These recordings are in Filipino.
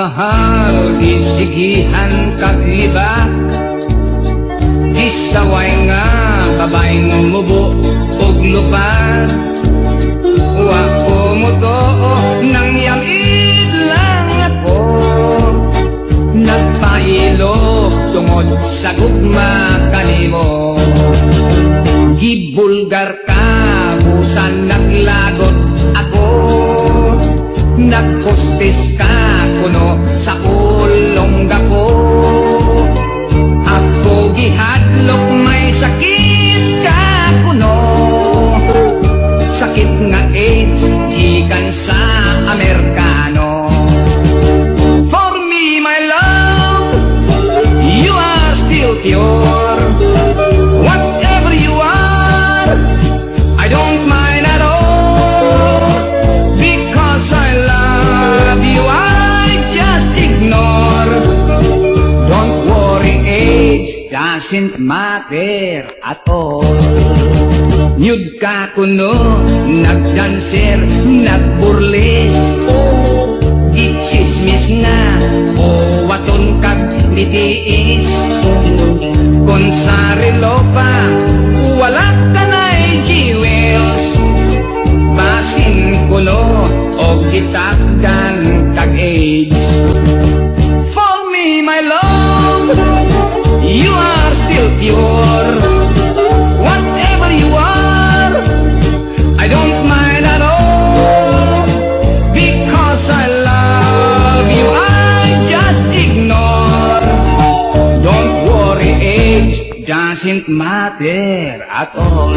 mahal, isigihan kagiba. Isaway nga, babaeng mubo og lupad. Wako mo to, nang yamid lang ako. Nagpailog tungod sa gugma kanimo. Gibulgar ka, busan naglagot ako. Nagpostis ka kuno sa ulong ko. Ako gihadlok may sakit ka kuno. Sakit nga AIDS gikan sa Amerikano. For me my love, you are still pure. Whatever you are, I don't mind at all. Because I love you, I just ignore. Don't worry, age doesn't matter at all. Nyud ka kuno, nagdanser, nagburles, gitsismis na, o waton kag nitiis. Kung sa relo pa, wala ka na'y jewels. Basin kuno, o gitakdan kag AIDS. For me, my love, you are still pure. Whatever you are, I don't mind at all. Because I love you, I just ignore. Don't worry, age doesn't matter at all.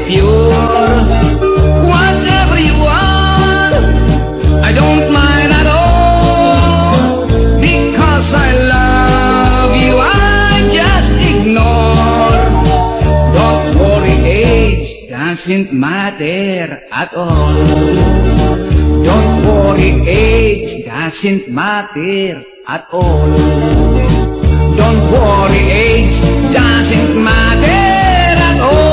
Pure, whatever you are, I don't mind at all. Because I love you, I just ignore. Don't worry, age doesn't matter at all. Don't worry, age doesn't matter at all. Don't worry, age doesn't matter at all.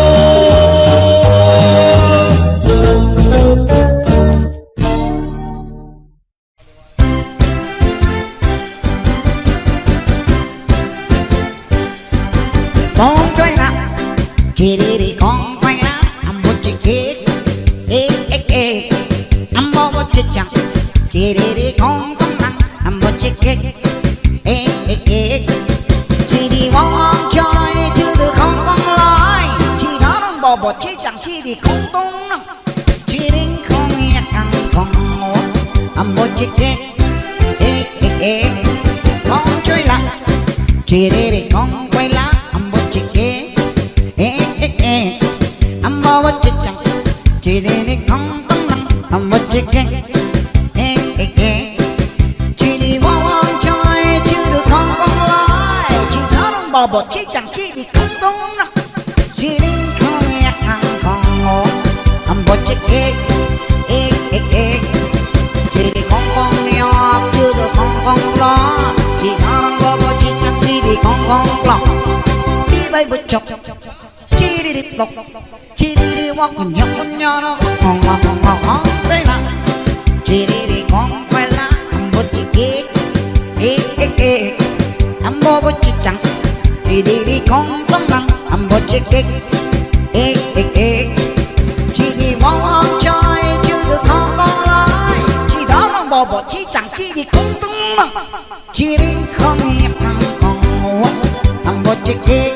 Con quay lại, chỉ đi con quay lại, ăn một chiếc cake, ăn bao một chiếc chẳng, chỉ đi con ăn, ăn một chiếc cake, chỉ đi mong chơi chứ được không nói, chỉ nó đang bỏ một chiếc chẳng, chỉ đi không tung nè, chỉ đi không nghe ăn con ngồi, ăn một chiếc cake, con chơi lại, chỉ đi con quay lại. I'm over to jump. Chỉ đi không tâm năng. I'm over to get. Chỉ đi vòng chơi chứ được không lại. Chỉ nó đang bỏ bột chỉ chẳng chỉ đi không tung năng. Chỉ đi không nghe ăn không ngủ. I'm over to get. Chỉ đi không nghèo chứ được không lo. Chỉ nó đang bỏ bột chỉ chẳng chỉ đi không lo. Đi bay bút chọc. Chỉ đi lọc. Chỉ đi walk con nhỏ nó ngon đây là chỉ đi con quay lá ăn bột chỉ kê ăn bò bột chỉ chẳng chỉ đi con tâm năng ăn bột chỉ kê chỉ đi mong chơi chứ được không lại chỉ đó là bò bột chỉ chẳng chỉ đi con tâm năng chỉ đi không nghe ăn con ngủ ăn bột chỉ kê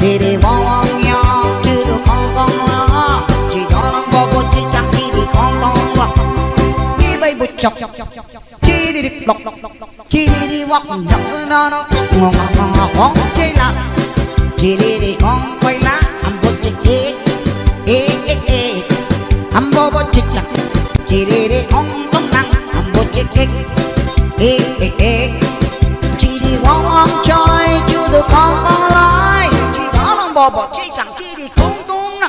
chỉ đi mong nhau chứ được không lo chỉ đó nó bỏ bột chỉ chẳng chỉ đi không lo đi bay bột chọc chỉ đi lọc chỉ đi walk nhọc nó ngon chơi là chỉ đi con quay lá ăn bột chỉ ăn bò bột chỉ chẳng chỉ đi không tâm năng ăn bột chỉ Chỉ đi quăng quăng chơi chưa được con lại. Chỉ đó là bò bò chỉ chẳng chỉ đi không tung nè.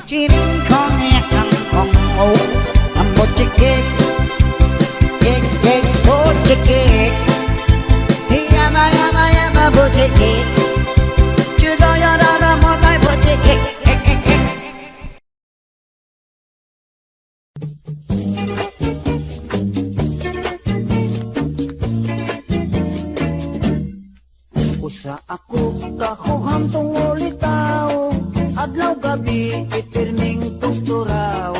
Chỉ đi không nghe thằng không ngủ. Làm một chiếc bố chiếc Hi ama bố chiếc chưa đó là một cái bố chiếc Usa ako kahuham tungol itaw Adlaw gabi itirning tusturaw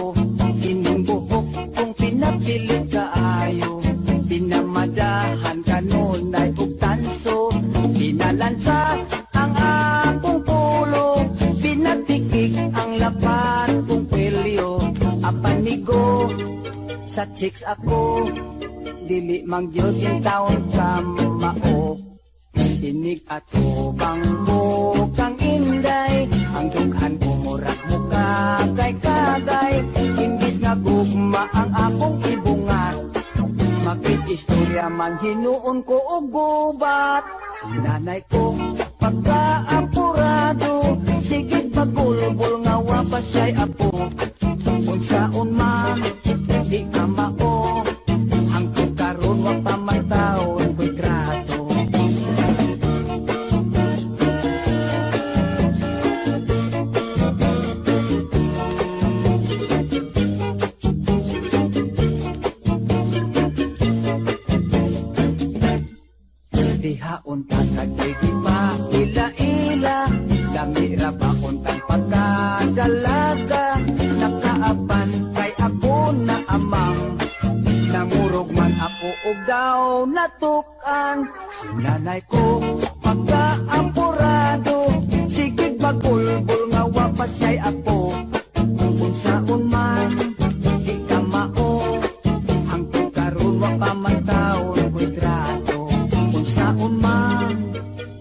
Ining buhok kung pinapilit kaayo Pinamadahan kanunay ug tanso Pinalansa ang akong pulo Pinatikik ang lapat kong kwelyo Apanigo sa chicks ako Dili mangyod in taon ka mao Sinig at ubang mo kang inday Ang dughan ko murak mo kagay-kagay Imbis na gugma ang akong ibungat Makikistorya man hinuon ko og gubat Si nanay ko pagka-apurado Sigig magulbol nga wapasay apo Unsaon man di ka mao Hangtod karon wa pa man taon ko'y trato Dihaon tatagay di pa ila-ila Lamira ba untang pagkadalaga Nakaapan kay ako na amang Nangurog man ako og daw natukan Si nanay ko pagka-apurado Sigig bagulbol nga wapasay ako Kung saon man di ka mao Hangtod karon wa pa man taon ko'y trato Kung saon man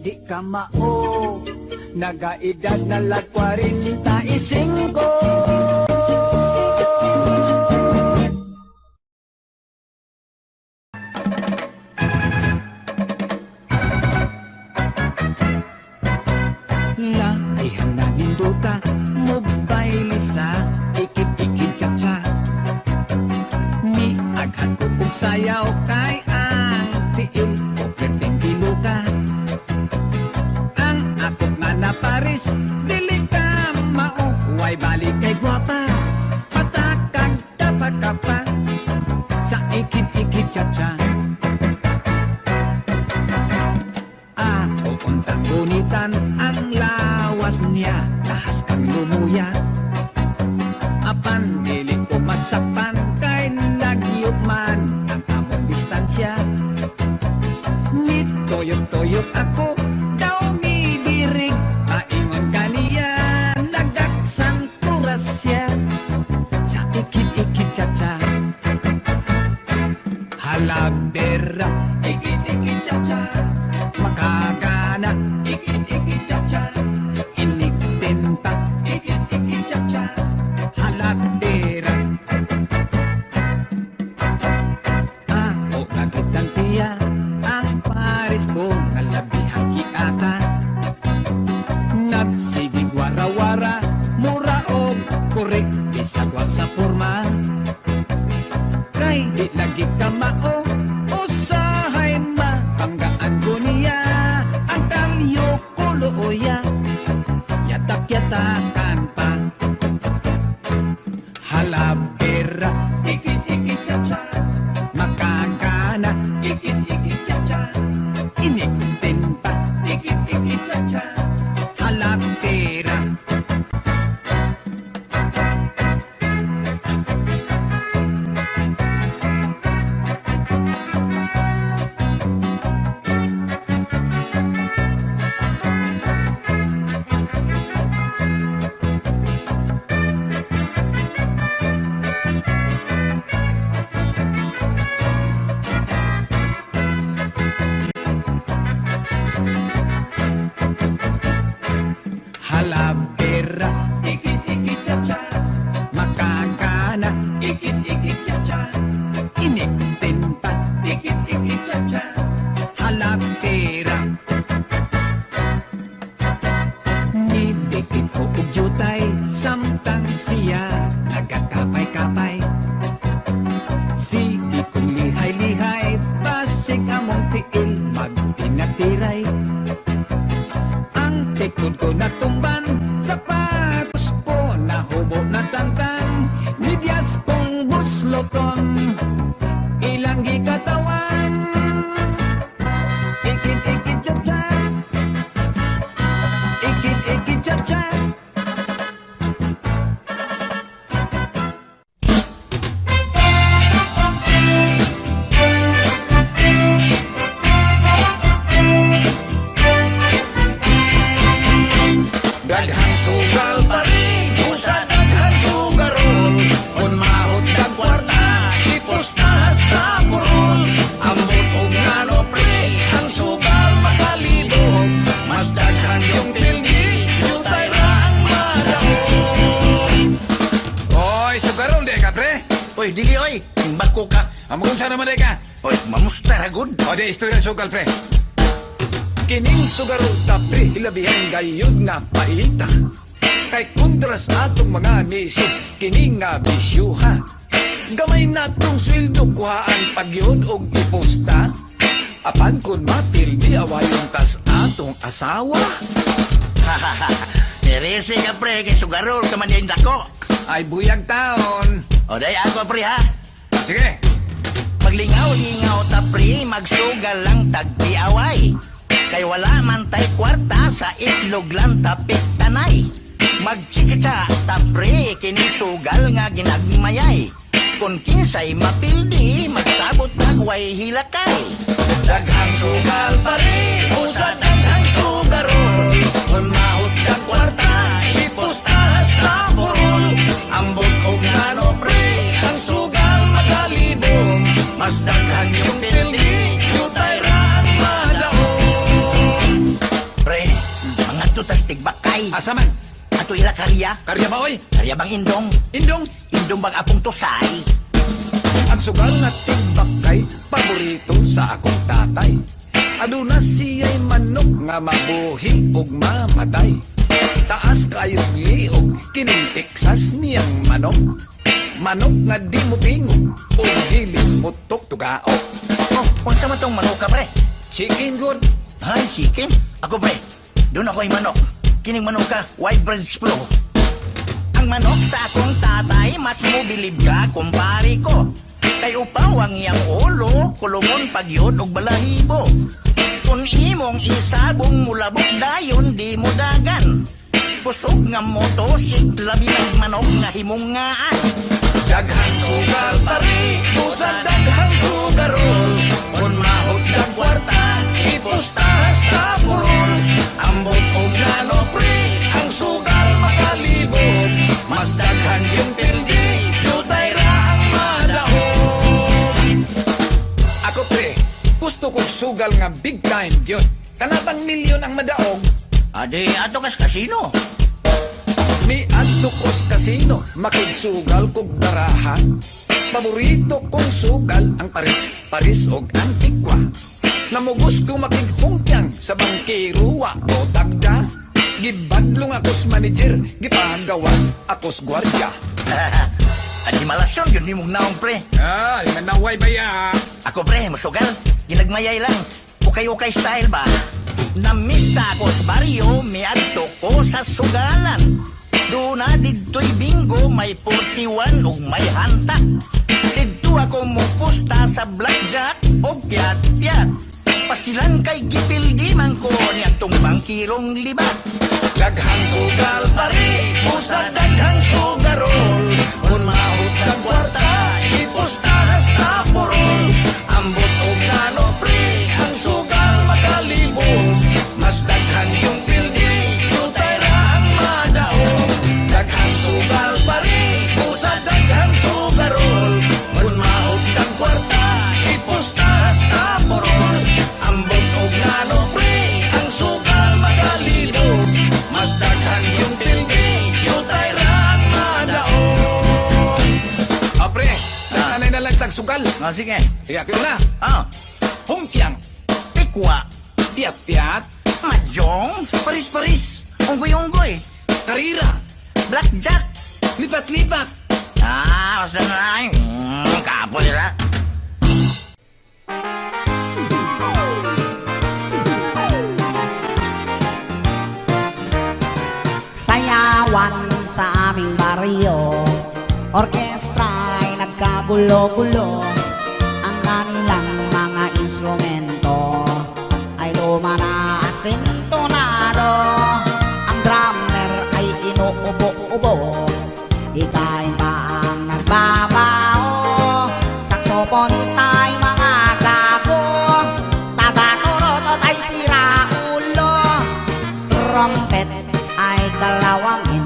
di ka mao Nagaedad na lag 45 Laihan na ninduta, mobile sa ikit-ikit cha-cha Ni aghan ko kong sayaw kay ang tiil o perting kiluka Ang akot nga na Paris, dili ka mauway balik kay guwapa Patakag dapat ka pa sa ikit-ikit cha-cha Untang gunitan ang lawas niya Tahas kang lumuya Apan dili ko masapan Kay nagyot man ang among distansya Nitoyot-toyot ako Daw mibirig Paingon kaniya Nagaksang turas siya Sa ikit-ikit cha-cha Halabera Ikit-ikit cha-cha Makagana, ikit-ikit cha-cha Iniktimpa, ikit-ikit cha-cha Halatera Ako agad ang tiya Ang Paris ko Nalabihang kiata Nagsigig wara-wara Mura o korek Bisagwag sa forma Kay di lagi ka mao Usahay ma Panggaan ko niya Ang kalyo kuloya Yatak-yatakan pa Halabera Ikit-ikit cha-cha Makakana Ikit-ikit cha-cha Iniktimpa Ikit-ikit cha-cha Halabera likod ko natumban, sapatos ko nahubo na tantan, midyas kong busloton, ilang gikatawan. Ikit-ikit chat-chat, ikit-ikit chat-chat. Daghang sugal pa rin, busa daghang sugarol. Kung mahot kag kwarta, ipusta hasta purol. Ambot og ngano pre, ang sugal makalibog. Mas daghan yung pildi, yutay ra ang madaog. Oy, sugarol di ka pre? Oy, dili oy, bako ka. Amugon sa naman di ka? Oy, mamusta ra gud. O di, istorya sugal pre. Kining sugarol tapre, hilabihan gayud nga paita. Kay kontras atong mga misis, kining nga bisyuha. Gamay natong sweldo kuhaan pagyod og iposta. Apan kun mapildi awayon tas atong asawa. Nerese ka pre, kay sugarol ka man din dako. Ay buyag taon. O day ako pre ha. Sige, Maglingaw-lingaw ta pre, magsugal lang tagpiaway. Kay wala man tay kwarta sa itlog lang tapit tanay. Magchikita ta pre, kini sugal nga ginagmayay. Kung kinsay mapildi, magsabot kagway hilakay. daghang sugal pa rin, usa daghang sugarol. Kung mahot kag kwarta, ipusta hasta purol. Ambot og ngano pre, ang sugal makalibog. Mas daghan yung pildi, yutay ra ang madaog. Pre, mga tutas tigbakay. Asa man? Ato ila karya. Karya ba oy? Karya bang indong? Indong, Indong bang apong tusay? ang sugal nga tigbak kay paborito sa akong tatay. Aduna siya'y manok nga mabuhi ug mamatay. Taas kayong liog, kining Texas niyang manok. Manok nga di mo tingog, o dili mo tuktugaok. Oh, unsa man tong manok ka pre? Chicken good, Ay, chicken. Ako pre, doon ako'y manok. Kining manok ka, white bread flow. Ang manok sa akong tatay, mas mobilib ka kumpari ko. Kay upaw ang iyang ulo, kulumon pagyod og balahibo. Kung imong isabong mulabok dayon, di mo dagan. Kusog nga motosik, labi ng manok nga himungaan. daghang sugal pa rin, usa daghang sugarol. Kung mahot kag kwarta, ipusta hasta purol. Ambot og ngano pre, ang sugal makalibog. Mas daghan yung pildi, yutay ra ang madaog. Ako pre, gusto kong sugal nga big time yun. Kanatang milyon ang madaog. Ade, ato kas kasino. Mi adto kos kasino, makigsugal kog darahan. Paborito kong sugal ang Paris og Antigua. Namugos ko makigpungkyang sa bangkiruwa o dagda. Gibadlong akos manager, gipagawas akos gwardya. Animalasyon, yun ni mong naong pre. Ay, manaway ba ya? Ako pre, masugal. Ginagmayay lang. Ukay-ukay style ba? Namista ko sa baryo, miadto ko sa sugalan. Doon na dito'y bingo, may 41 ug may hanta. Dito ako mupusta sa blackjack o piat-piat. Pasilan kay gipildi man ko niyang tumbang kirong libat. Daghang sugal pa rin, usa daghang sugarol. Kung mahot kag kwarta, ipusta hasta purol. Ambot og ngano pre, ang sugal makalibog. Mas daghan yung pildi, yutay ra ang madaog. Daghang sugal pa rin, usa daghang sugarol. Kung mahot kag kwarta, ipusta hasta purol. Ambot og ngano pre, ang sugal makalibog. Mas daghan yung pildi, yutay ra ang madaog. Apre, nagtanay na lang tagsugal. Sige. Iyak yun na. Humkyang, Pikwa. piat-piat, Mahjong. Paris-paris. Unggoy-unggoy. karira, Blackjack. lipat-lipat. Basta na. Kapo nila. sa aming baryo, orkestra ay nagkagulo-gulo. Ang kanilang mga instrumento ay luma na at sintonado. Ang drummer ay inuubo-ubo, hikain pa ang nagbabaho. Saksoponista ay mga gago, taga-turotot ay sira ulo. Trumpet ay kalawangin,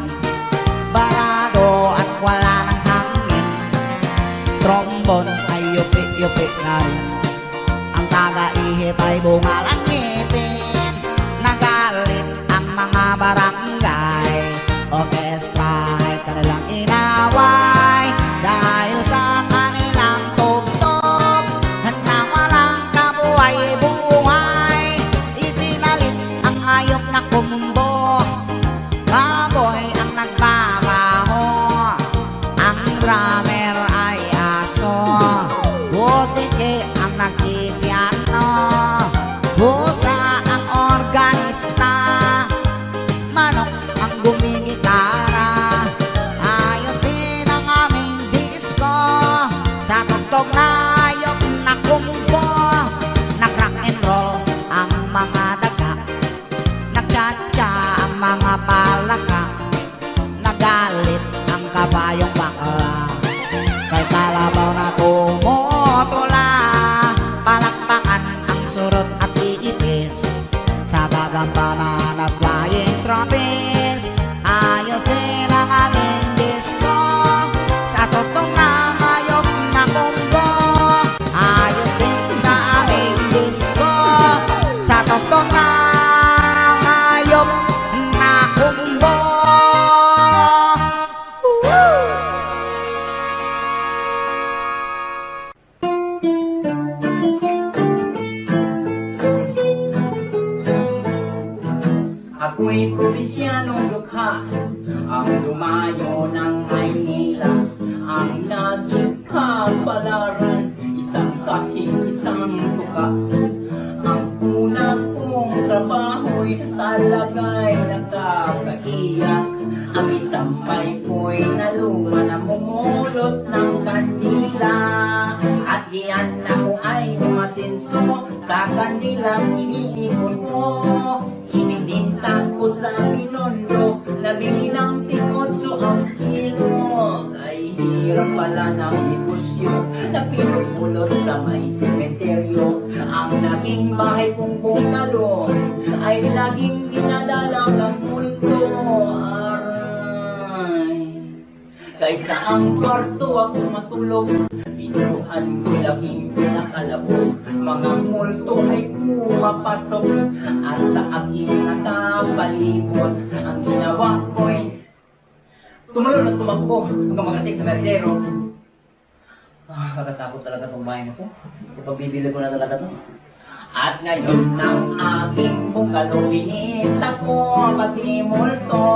barado at wala ng hangin. Trombone ay yupi-yupi na rin, ang taga-ihip ay bungal ang ngipin. Nagalit ang mga barangay, orkestra ay kanilang inaway. Dahil sa kanilang tugtog na walang kabuhay-buhay, ipinalit ang ayok na kumbo, baboy ang nagbabaho. Ang drummer ay aso, butiki ang nagpipiano, busa ang organista, manok ang gumigitara. Ayos din ang aming disco, sa tugtog na ayok na kumbo. Nag-rock and roll ang mga daga, nagtsatsa ang mga palaka. Nagalit ang kabayong bakla, kay kalabaw na tumutula. Palakpakan ang surot at iipis, sa gagampanan na flying trapeze. Ayos din ang aming disco, sa tugtog na ayok na kumbo. Ayos din sa aming disco, sa tugtog na ayok na kumbo. Ako'y probinsyanong lukha, ang lumayo ng Maynila. Ang naging kapalaran, isang kahit isang tuka. Ang una kong trabaho'y talaga'y nakakaiyak. Ang isang may ko'y naluma na mumulot ng kandila. At diyan ako ay umasinso sa kandilang iniipon ko. Ininintag ko sa Binondo, nabili ng timotso ang kilo. Ay hirap pala ng negosyo, na pinupulot sa may sementeryo. Ang naging bahay kong bungalo ay laging dinadala ng multo. Aray, kaysa ang kwarto ako matulog, pintuan ko laging pinakalabog. Mga multo ay pumapasok at sa akin nakapalibot. Ang ginawa ko'y tumalon at tumakbo hanggang makarating sa meridero. Kakatakot talaga itong bahay na to. Ipagbibili ko na talaga to. At ngayon ng aking bungalo, binita ko pati multo.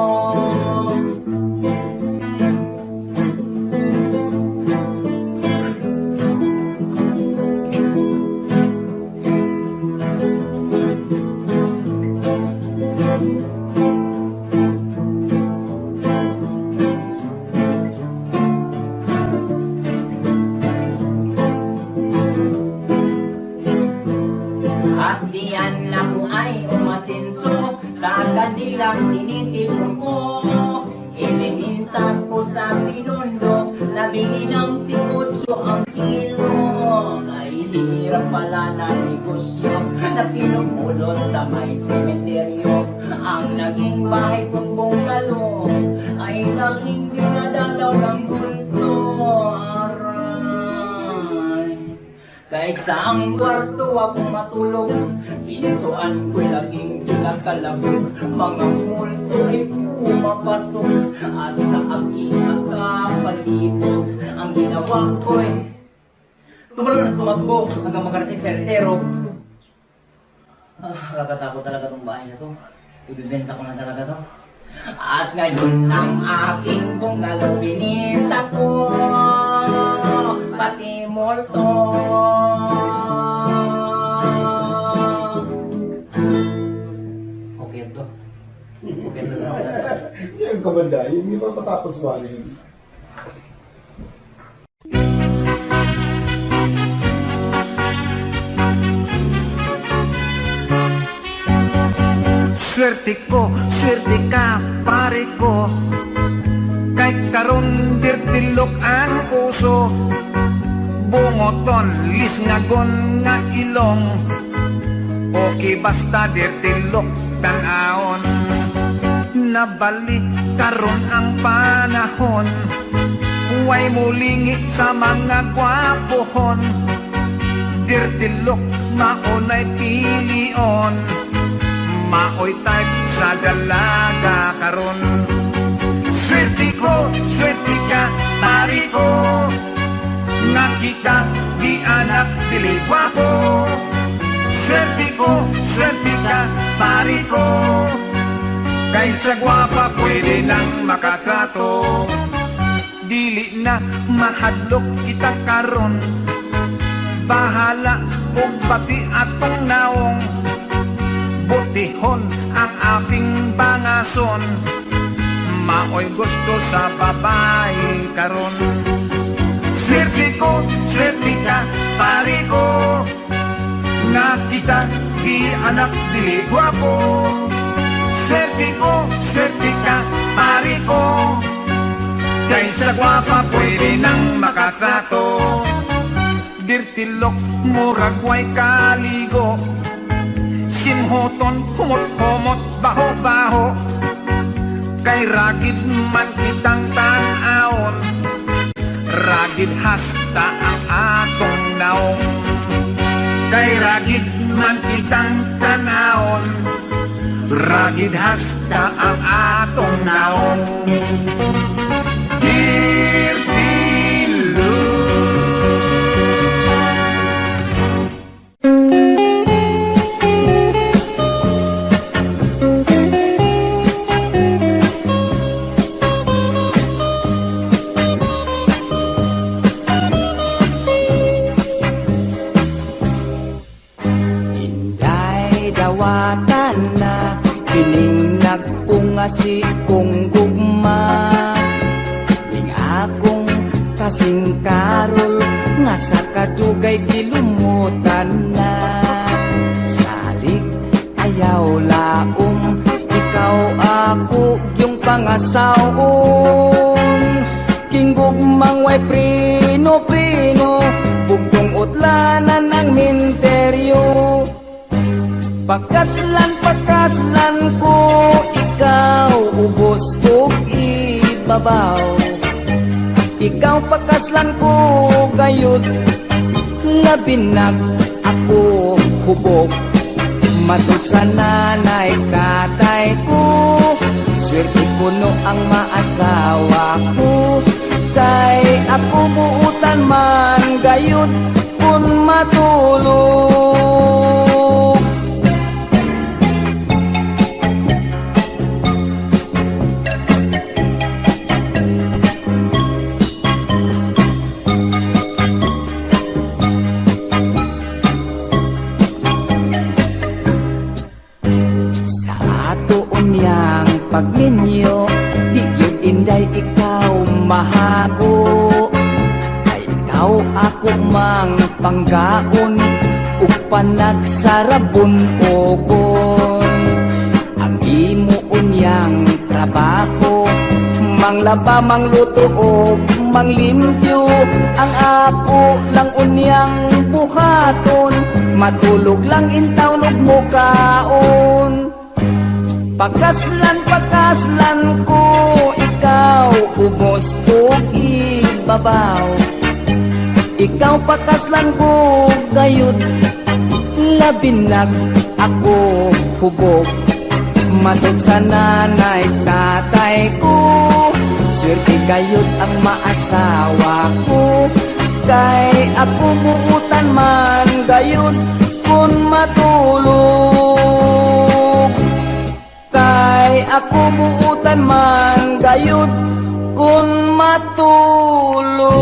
At diyan ako ay umasinso sa kandilang tinitipon ko. Ininintag ko sa Binondo, nabili ng timotso ang kilo. Ay hirap pala na negosyo, na pinupulot sa may sementeryo. Ang naging bahay kong bungalo ay tanging dinadalaw ng bulto. Aray, kahit sa ang kwarto ako matulog, pintuan ko laging pinakalabog. Mga multo ay pumapasok at sa aking nakapalibot. Ang ginawa ko ay tumalon at tumakbo hanggang makarating sa meridero. Kakatakot talaga itong bahay na to. Ibibenta ko na talaga to. At ngayon ang aking bungalo, binita ko pati multo. Okay to. Yung kamanda, yung iba patapos ba yun? Swerte ka, pare ko. Kay karon dirtilok ang uso. Bungoton, lisngagon nga ilong. Okay basta dirtilok tanahon. Nabalik karon ang panahon. Huway mulingi sa mga gwapohon. Dirtilok maunay pilion. Maoy type sa dalaga karon. Swerte ka, pari ko. Nakita, di anak, dili gwapo. Swerte ka, pari ko. Kaysa gwapa, pwede nang makatrato. Dili na mahadlok kita karon. Bahala kung pati atong naong. Butihon ang aking bangason. Maoy gusto sa babae karon. Swerte ka, pari ko. Nakita, di anak, dili gwapo. Swerte ka, pari ko. Kaysa gwapa, pwede nang makatrato. Dirtilok, muragway kaligo. Simhoton, humot-humot, baho-baho. Kay ragid man kitang tanahon. Ragid hasta ang atong naong. Kay ragid man kitang tanahon. Ragid hasta ang atong naong. Dawatan na kining nagpunga si kong gugma. Ning akong kasing karol nga sa kadugay gilumutan na. Salig ayaw laom, ikaw ako yung pangasawon. King gugmang way prino-prino, bugtong utlanan ang minteryo. Pagkaslan ko, ikaw ubos kong ibabaw. Ikaw pagkaslan ko, gayud nga binag ako hubog. Matod sa nanay tatay ko, swerte ko no ang maasawa ko. Kay ako buutan man gayud kun matulog. Pagminyo, di yun inday ikaw mahago. Ay ikaw ako mang panggaon, ug panagsarabon ogon. Ang imo unyang trabaho, manglaba, mangluto o manglimpyo. Ang ako lang unyang buhaton, matulog lang intaw ug mukaon. Pagkaslan ko, ikaw ubos kong ibabaw. Ikaw pagkaslan ko, gayud labinag ako hubog. Matod sa nanay tatay ko, swerte gayud ang maasawa ko. Kay ako buutan man gayud kun matulog. Kay ako buutan man gayud kun matulog.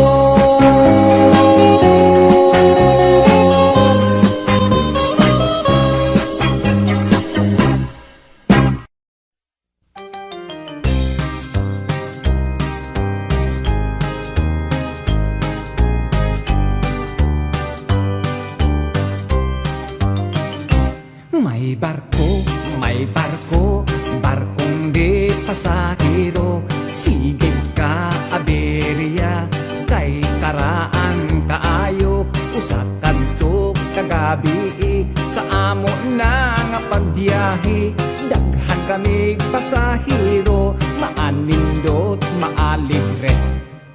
pasahero, sige ka aberya, kay karaan kaayo, usa kadto kagabi, sa amo na nga pagbiyahe, daghan kami pasahero, maanindot maalibre.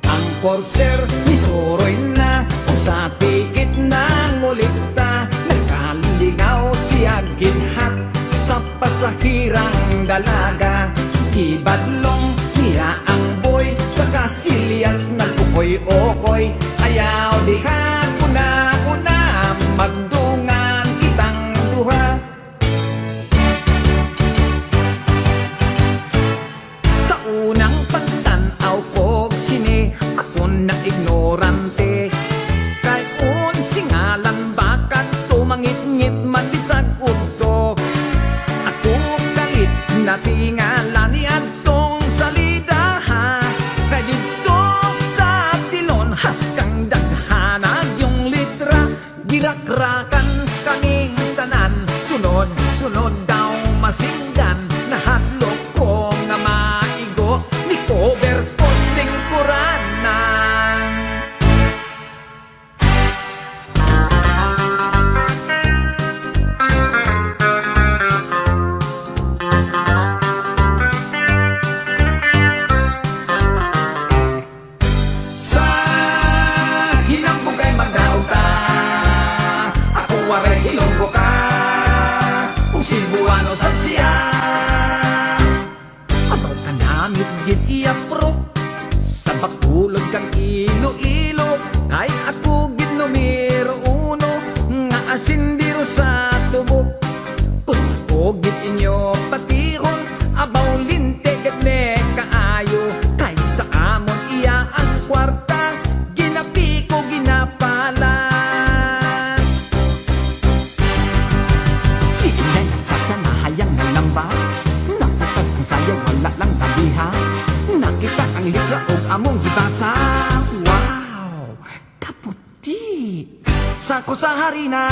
Ang porser misuroy na, kung sa tikit na ngulikta, nagkalingaw siya ginhat, sa pasahirang dalaga, kibadlong niya ang boy, sa kasilyas nagkukoy-okoy, ayaw di ka una-una, magdungan kitang duha. Sa unang pagtanaw ko sine, ako na ignorante, kay unsi ngalan bakat tumangit-ngit matisag udto, ako kalit na tingalan ni Adtong salida ha, kay dito sa tilon haskang daghanag yung litra, girakrakan kaming tanan, sunod-sunod daw masinggan, nahadlok ko nga maigo, ni cover posting kuranan. Sa hinambugay magdaog ta, ako waray hilonggo ka, kung Cebuano sa siya. Abaw ka namit gid iapro, sa bakulod kang ilo-ilo, kay ako gid numero uno, nga asindiro sa tubo. Ko gid inyo patihon, abaw linte ket ne kaayo, kay sa amon iya ang kwarta, ginapi ko ginapala. Sige na nagsasya na hayang na lamba, nakatag ang sayaw wala lang tabiha, nakita ang litra og among gibasa. Wow, kaputi sa harina.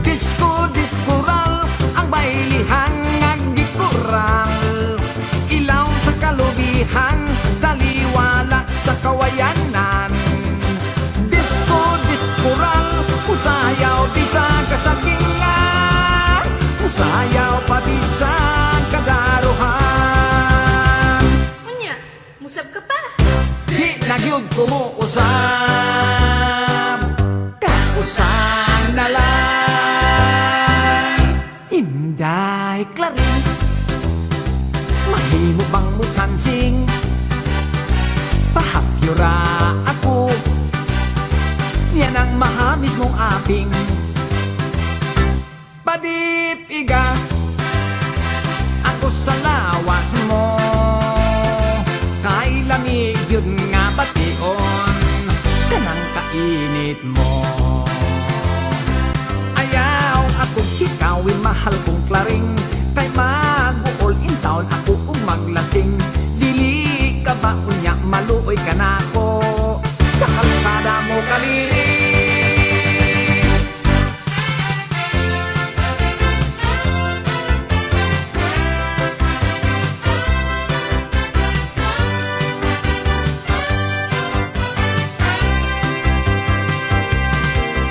Disco-discoral ang bailihan nagdikural, ilaw sa kalubihan, taliwala sa kawayanan. Disco-discoral, usayaw di sa kasakingan, usayaw pati sa kadaruhan. Unya, musab ka pa. Di nagyod ko mo usab, kausang na lang. Inday Clarin, mahimo bang mo chansing, pahakyura ako, yan ang mahamis mong aping. Padip iga, ako sa lawas mo, kay lamig yun nga bation, kanang kainit mo. Ayaw ako ikawin mahal kong Claring, kay mag-uol in town ako umaglasing. Dili ka ba unya maluoy ka na ko, sa kalsada mo kaliling.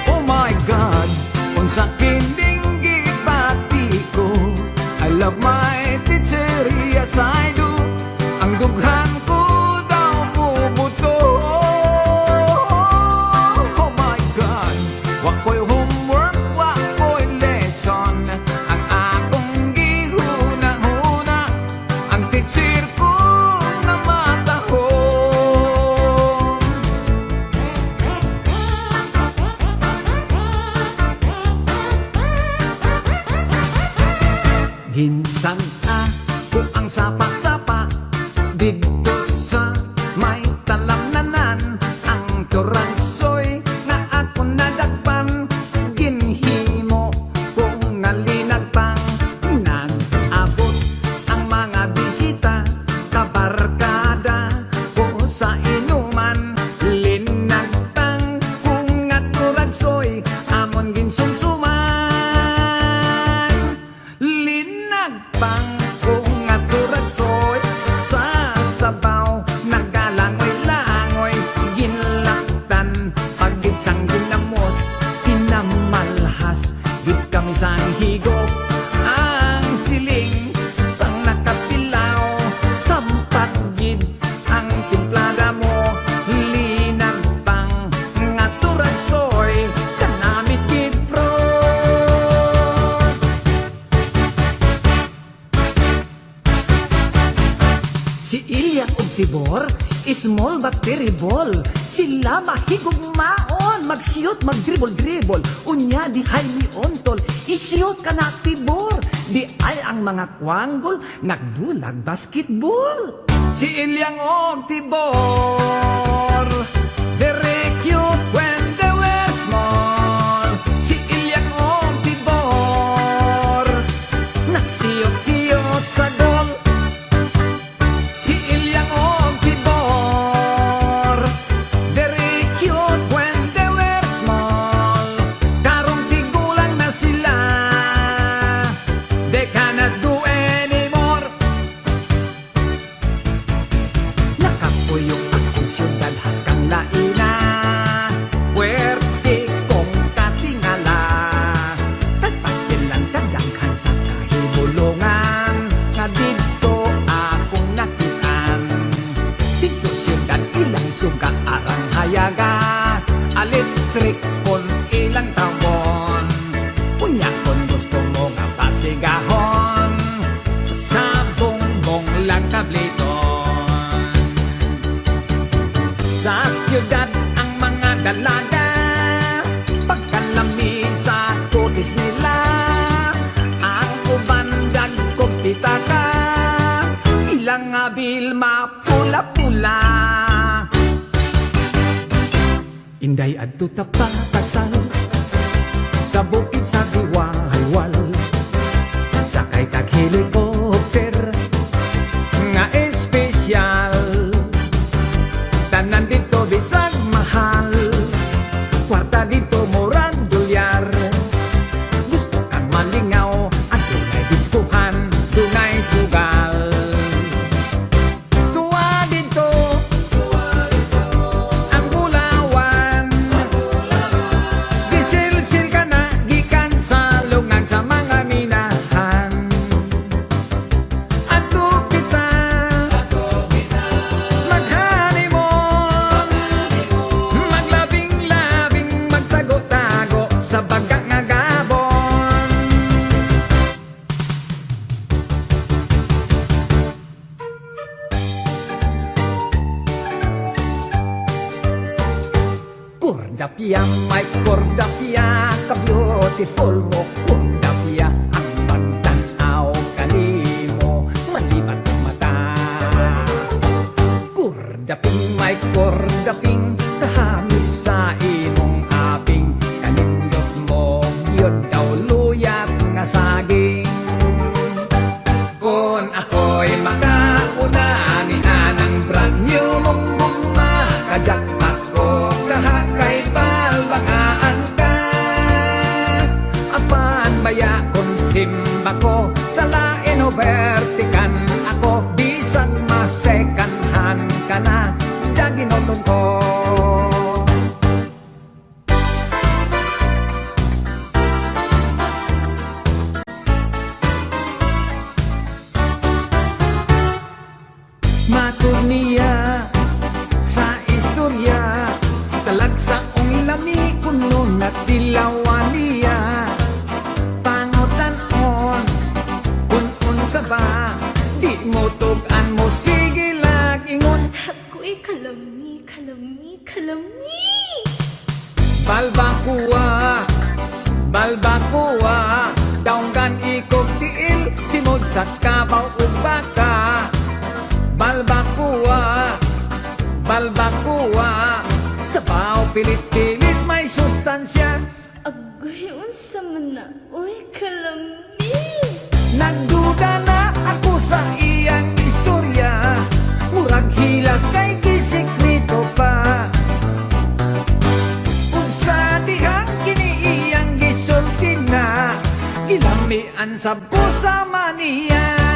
Oh my God, unsa kining gibati ko, I love my teacher, yes I do. Ang dughan ko daw bubuto. Oh my God, wako'y homework, wako'y lesson, ang akong gihuna-huna, ang teacher ko na matahon. Ginsan ako ang sapa-sapa dito sa may talamnanan, ang turansoy na ako nadagpan, ginhimo kong nalinagpang, nag-abot ang mga bisita, kabarkada ko sa inuman, linagpang kung nga turansoy, amon ginsunsuman, linagpang Si Ilya ug Tibor, small but terrible. Sila mahigugmaon, magsiyot, magdribble-dribble. Unya di hay ontol, isiyot ka na Tibor. Di ay ang mga kwanggol, nagdulag basketball. Si Ilyang og Tibor, very cute when they were small. Si Ilyang og Tibor, nagsiyot-siyot sa gol. Si Ilyang og Tibor, very cute when they were small. Karong tigulang na sila, they cannot do anymore. Nakapuyok akong siyudad haskang laina, puwerte kong katingala. Nagpastilan kadanghan sa kahibulungan, nga dito akong nakitaan. Dito siyudad ilang suga arang hayaga, electric kon ilang tawon. Unya kon gusto mo nga pasigahon, sa bongbong lang kabliton. Sa siyudad ang mga dalaga, pagkalamig sa tutis nila, ang uban dagkog pitaka, ilang abil mapula-pula. Inday adto ta pakasal, sa bukid sa giwalwal, sakay tag helicopter, nga espesyal. Tanan dito bisag mahal, kwarta dito murag dolyar. Gusto kang malingaw, at dunay diskuhan, dunay sugal. Tuwa dito, ang bulawan. Gisilsil ka na, gikan sa lungan sa mga minahan. Ato kita, maghanimon, maglabing-labing, magtago-tago sa baga nga gabon. Kordapia, my Kordapia, ka-beautiful mo Kordapia, ang magtanaw kanimo, malibat ang mata. Kordaping, my Kordaping, kahamis sa imong aping, kanindot mo, yun daw luyat nga saging. Kung ako'y makauna, ni anang brand new mong guma, kajakpat ko, kahakay balbangaan ka. Apan baya kung simba ko, sa lain o vertikan ako, bisag masekanhan ka na, daginotong ko. Matud niya sa istorya, talagsaong lami kuno na tilawan niya. Pangutan-on, unsa ba, di mo tugan mo, sige lag-ingon. Ako'y kalami, kalami, kalami. Balbakuwa, balbakuwa, daunggan ikog tiil, simod sa kabaw ug baka. Balbakuwa, balbakuwa, sa baw pilit-pilit may sustansya. Agoy, unsa man na, uy, kalami. Nagduda na ako sa iyang istorya, murag hilas kay gisekreto pa. Ug sa dihang kini iyang gisulti na, ilamian sa busa maniya.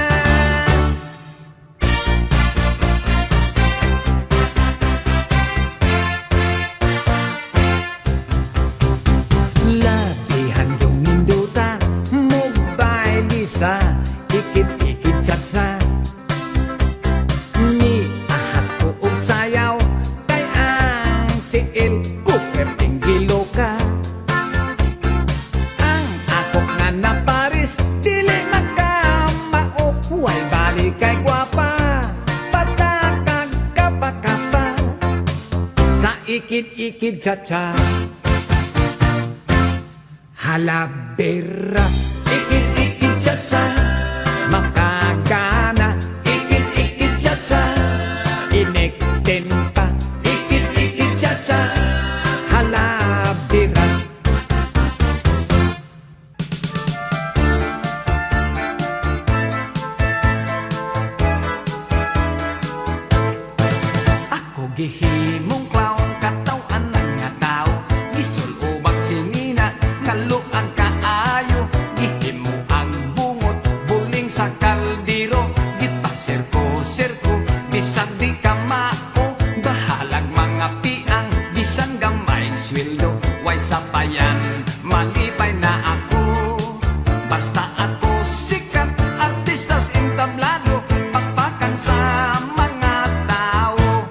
Labihan yung ninduta, mobile isa, ikit-ikit chatsa. Ni ahat ko og sayaw, kay ang tiil, kuper tinggilo ka. Ang ako nga na Paris, dili magkamao, huwag balik kay gwapa. ikid-ikid cha-cha. Halabera, ikid-ikid cha-cha. Makagana, ikid-ikid cha-cha. Inekten pa, ikid-ikid cha-cha. Halabera. Ako gihimong clown, katawan ng nga tao. Gisol ubang sinina, kaluan kaayo. Gihimo ang bungot, buling sa kaldero. Gipasirko-sirko, bisan di ka mao. Bahalag mga piang, bisan gamay sweldo. Way sapayan, malipay na ako. Basta ako sikat, artistas entablado. Pagpakan sa mga tao.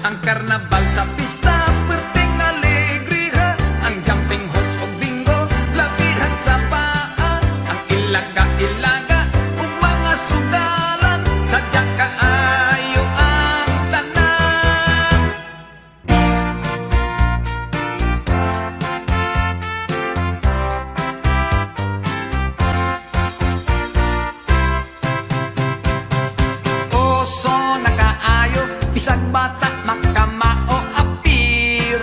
Ang karnabal sa pista, perting alegriha. Ang jumping horse o bingo, labihan sa paa. Ang ilaga-ilaga, ug mga sugalan. Sadya kaayo ang tanan. Oso na kaayo, bisag bata makamao apir.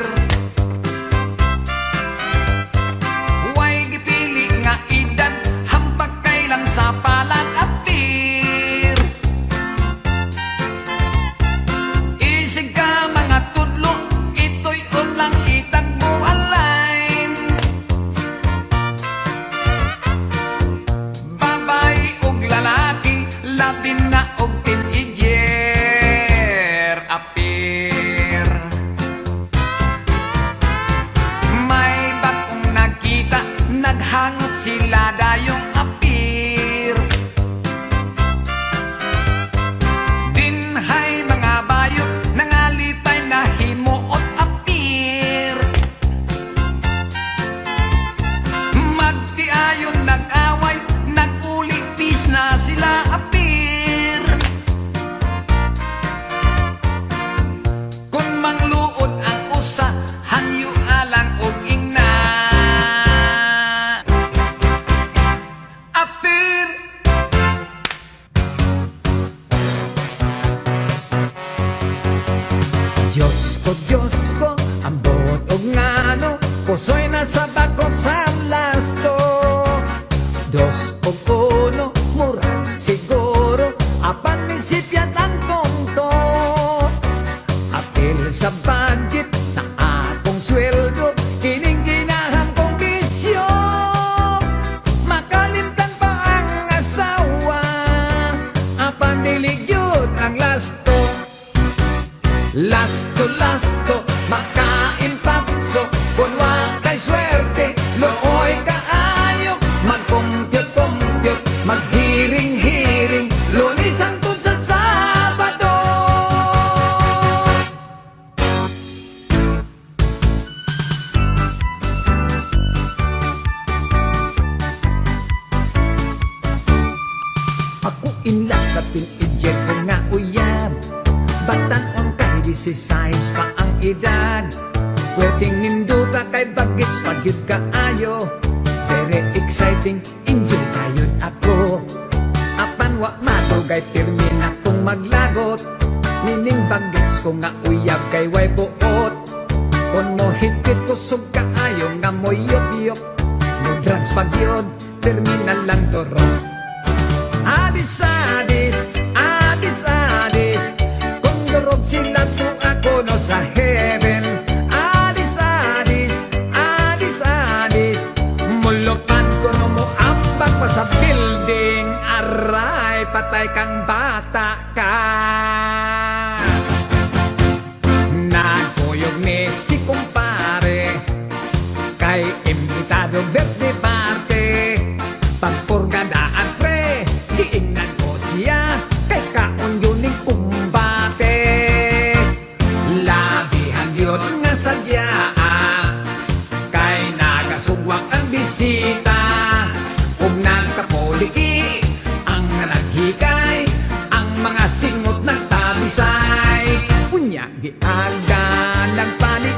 Way gipili nga edad, hambag kailang sa palag apir. Isig ka mga tudlo, ito'y unlang itagbo alain. Babae ug lalaki, labi na og teenager apir. May bagong nakita, naghangot sila dayong apir. Dinhay mga bayo, nangalipay na himuot apir. Magtiayon nag-away, nag-ulitis na sila apir. Kung mangluod ang usa, hangyo alang og ingna. Apir. Diyos ko, ang buot og ngano, puso'y nasa bako sa lasto. Dos o uno, murag siguro, apan nisipyat ang tonto. Apil sa budget, sa akong sweldo, kining ginahang kong bisyo. Makalimtan pa ang asawa, apan niligyod ang lasto. Lasto, makain patso, kung wakay swerte, looy kaayo. Mag-compute, mag-hiring-hiring, Lunes hangtod sa Sabado. Ako inlak sa teenager ko nga uyab. Bataon kay 16 pa ang edad. Pwedeng nindo ka kay bagets pagyud kaayo. Very exciting, enjoy kayod ako. Apan wa matugay pirmin akong maglagot. Mining bagets ko nga uyab kay way buot. Kung mo higit kusog kaayo nga mo yop-yop. No drugs pagyod, terminal lang toro. Adis, kung durog sila to ako no sa heaven. Adis, mulupan ko no mo ambak pa sa building. Aray, patay kang bata ka. Nagkuyog ni si kumpare, kay imbitado birthday party. Pagpurgadaan pre, giingnan ko siya, kay kaon yun ning kumbate. Labihan yun nga sadya, kay nagasugwang ang bisita. Kung nagkapoliki, ang naghikay, ang mga singot nagtabisay. Unya, giaga, nagpanik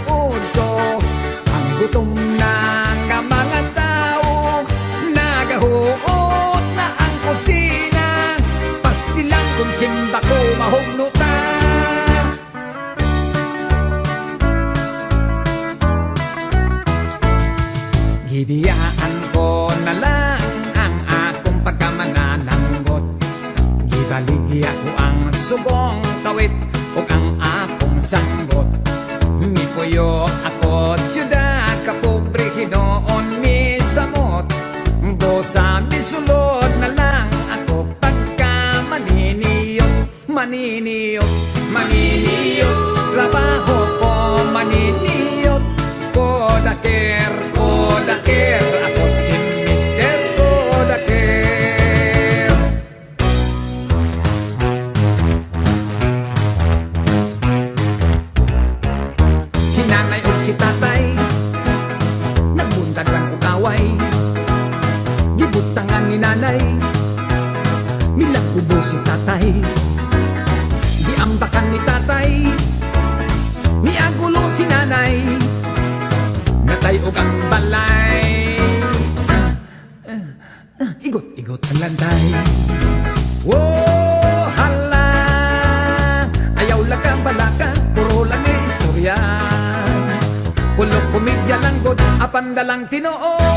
sugong kawit ug ang akong sanggot. Mipuyo ako siyudad kapobre hinoon mi samot. Bosa misulod na lang ako pagka maniniyot, maniniyot, maniniyot. Trabaho ko maniniyot, kodaker, kodaker. Ako si Mr. Kodaker. Si nanay o si tatay nagbuntan lang kong away. Gibutangan ni nanay milang kubo si tatay. Giambakan ni tatay miagulo si nanay. Natay og ang balay. Igot-igot ang lantay. Whoa, hala. Ayaw lang ang balaka, puro lang ang istorya. Kulog komedya lang god, apan dalang tinoon.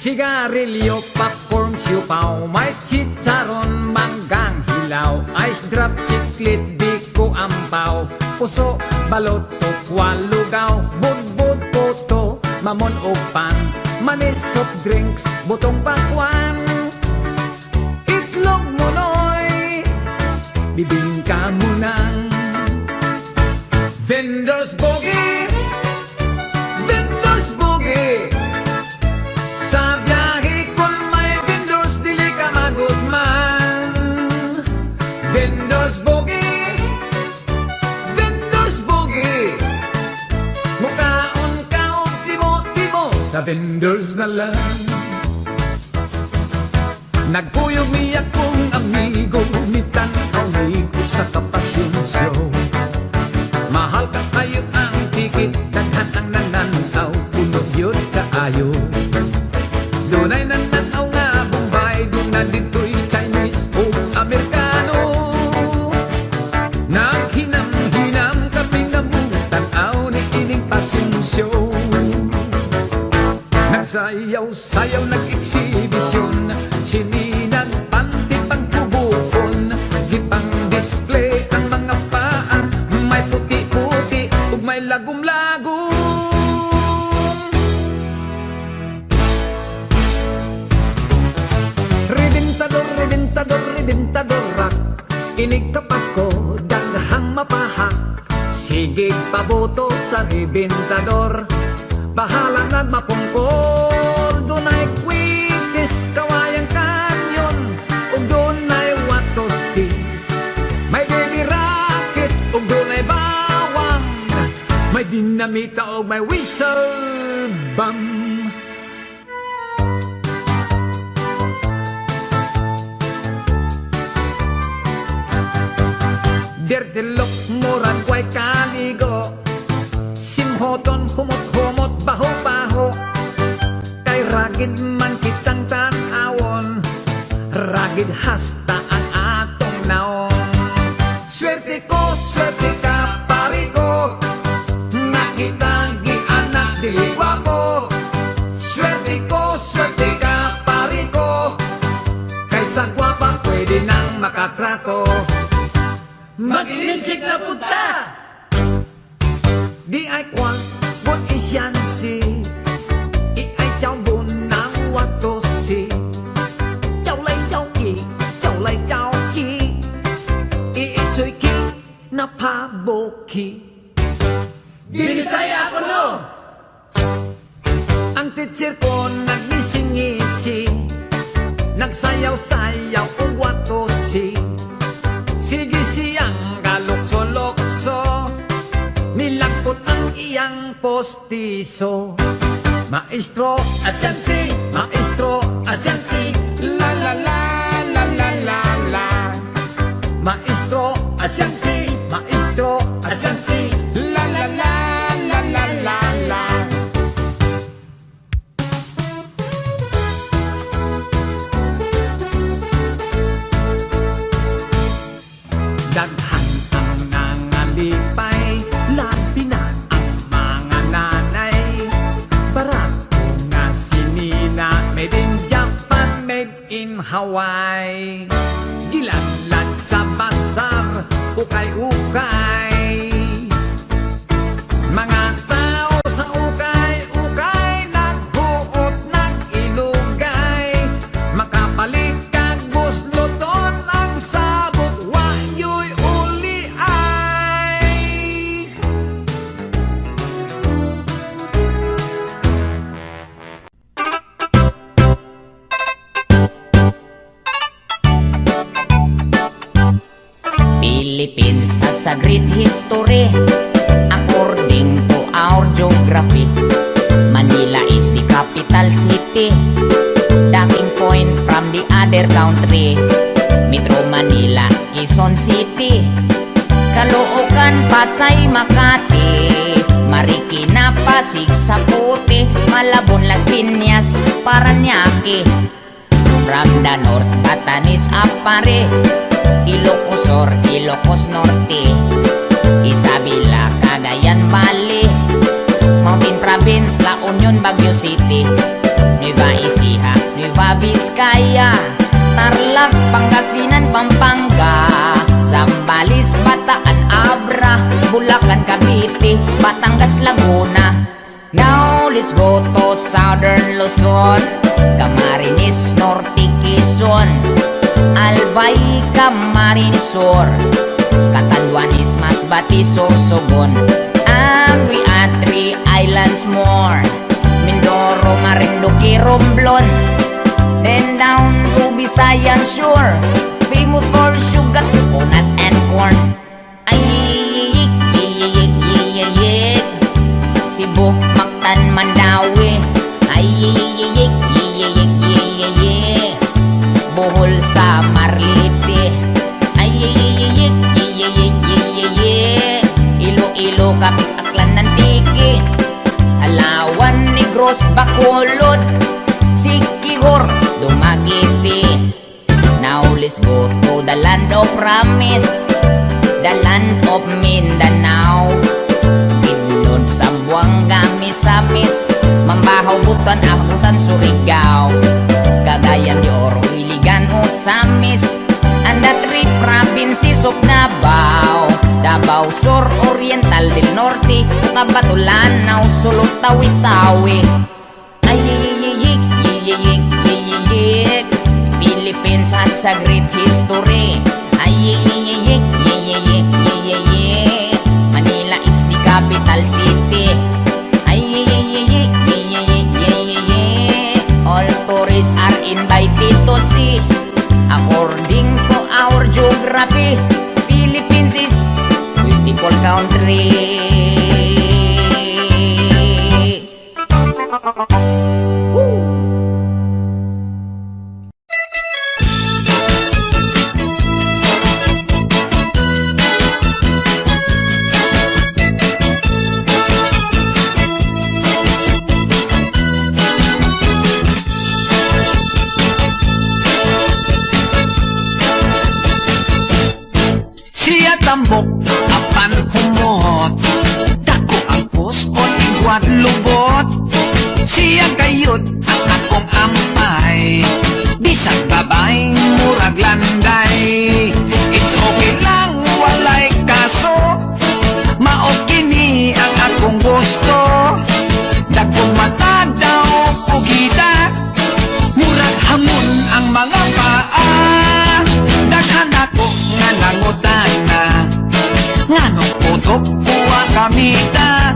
Sigarilyo, popcorn, siupaw, may chicharon, manggang hilaw, ice drop, chiclet, biko, ampaw, puso, balot, tokwa, lugaw, budbud, puto, mamon o pan, manis, soft drinks, butong pakwan, itlog munoy, bibingka munang, vendors boogie, vendors boogie. Sa biyahe kung may vendors, dili ka magutman. Vendors boogie, vendors boogie. Mukhaon ka o timo-timo sa vendors na lang. Nagkuyog niya kong amigo, nitanaw ni ko sa kapasyensyo. Mahal ka kayo ang tikit, daghan ang nananaw, puno yun kaayo. Dunay nananaw nga Bombay, doon na dito'y Chinese o Amerikano. Naghinam-hinam kami nga mong tanaw ni ining pasensyo. Nagsayaw-sayaw, nag-eksibisyon, sininang panty pagkubukon. Gipang display ang mga paa, may puti-puti ug may lagum-lagum. Ribintador, ribintador rock. Inig ka Pasko, daghang mapahak. Sige paboto sa ribintador. Bahala nagmapumpor. Dunay quitis, kawayang kanyon. Ug dunay watosi. May baby rocket, ug dunay bawang. May dinamita ug may whistle bomb. Derdelok, murag way kaligo. Simhoton, humot-humot, baho-baho. Kay ragid man kitang tanawon. Ragid hasta ang atong naong. Swerte ka, pari ko. Nakita gianak dili gwapo. Swerte ka, pari ko. Kaysa gwapa, pwede nang makatrato. Mag-ilinsik na punta. Di ay kwang, bun isyansi. I ay chow bun nang watosi. Chow lay chow ki. I ito'y ki na paboki. Binisaya ako no. Ang teacher ko nagnising-ngisi. Nagsayaw-sayaw o watosi. Sige siyang galukso-lokso, nilangkot ang iyang postiso. Maestro, asyansi, la la la la la la la. Maestro, asyansi, la la la la la la la. Daghan ang haway giladlad sa basar ukay-ukay mga tao sa ukay-ukay naghuot nag-ilugay makapalit kag busluton ang sabot wayoy uli ay Philippines has a great history according to our geography. Manila is the capital city, docking point from the other country. Metro Manila, Quezon City, Caloocan, Pasay, Makati, Marikina, Pasig, Saputi, Malabon, Las Piñas, Parañaque. From the north, Batanes, Apare, Ilocos Sur, Ilocos Norte, Isabela, Cagayan Valley, Mountain Province, La Union, Baguio City, Nueva Ecija, Nueva Vizcaya, Tarlac, Pangasinan, Pampanga, Zambales, Bataan, Abra, Bulacan, Cavite, Batangas, Laguna. Now let's go to Southern Luzon, Camarines, Norte, Quezon, Albay, Camarines Sur, Catanduanes, Masbate, Sorsogon, Agri at 3 islands more, Mindoro, Marinduque, Romblon, then down to Visayan Shore, famous for sugar, coconut and corn. Ayik, yiyik, yiyik, Cebu, Mactan, Mandawi, ayik, yiyik, yiyik, Bohol sa Marlite, ayik, yiyik, yiyik, Iloilo, Capiz, Aklan, Nantiki, Alawan, Negros, Bacolod, Siquijor, Dumaguete. Now let's go to the land of promise, the land of Mindanao, Bidlon, Zamboanga, Misamis, Mambahaw, Butuan, Abusan, Surigao, Cagayan de Oro, Iligan, Osamis, and the 3 provinces of Davao, Davao Sur, Oriental del Norte, Cabatulanaw, Sulut, Tawi-Tawi. Ayik, yiyik, yiyik, Philippines has a great history. Ayik, yiyik, yiyik, Manila is the capital city. Ayik, yiyik, yiyik, all tourists are invited to see. According to our geography, Philippines is beautiful country. Siya tambok apan humot dako ang puskon igwat lubot siya kayot ang akong ampay bisag babaeng murag landay it's okay lang walay kaso mao kini ang akong gusto dagkong mata daw pugita murag hamon ang mga paa daghan ako nga nangutana ngano putok kuha kamita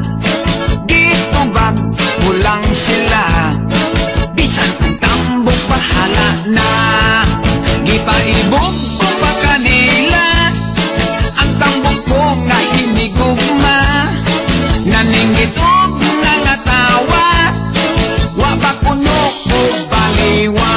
gitubag kulang sila bisan kung tambok bahala na gipaibog ko pa kanila ang tambok ko nga hinigugma naninggitog nga nga tawa wa pa kuno o baliwa.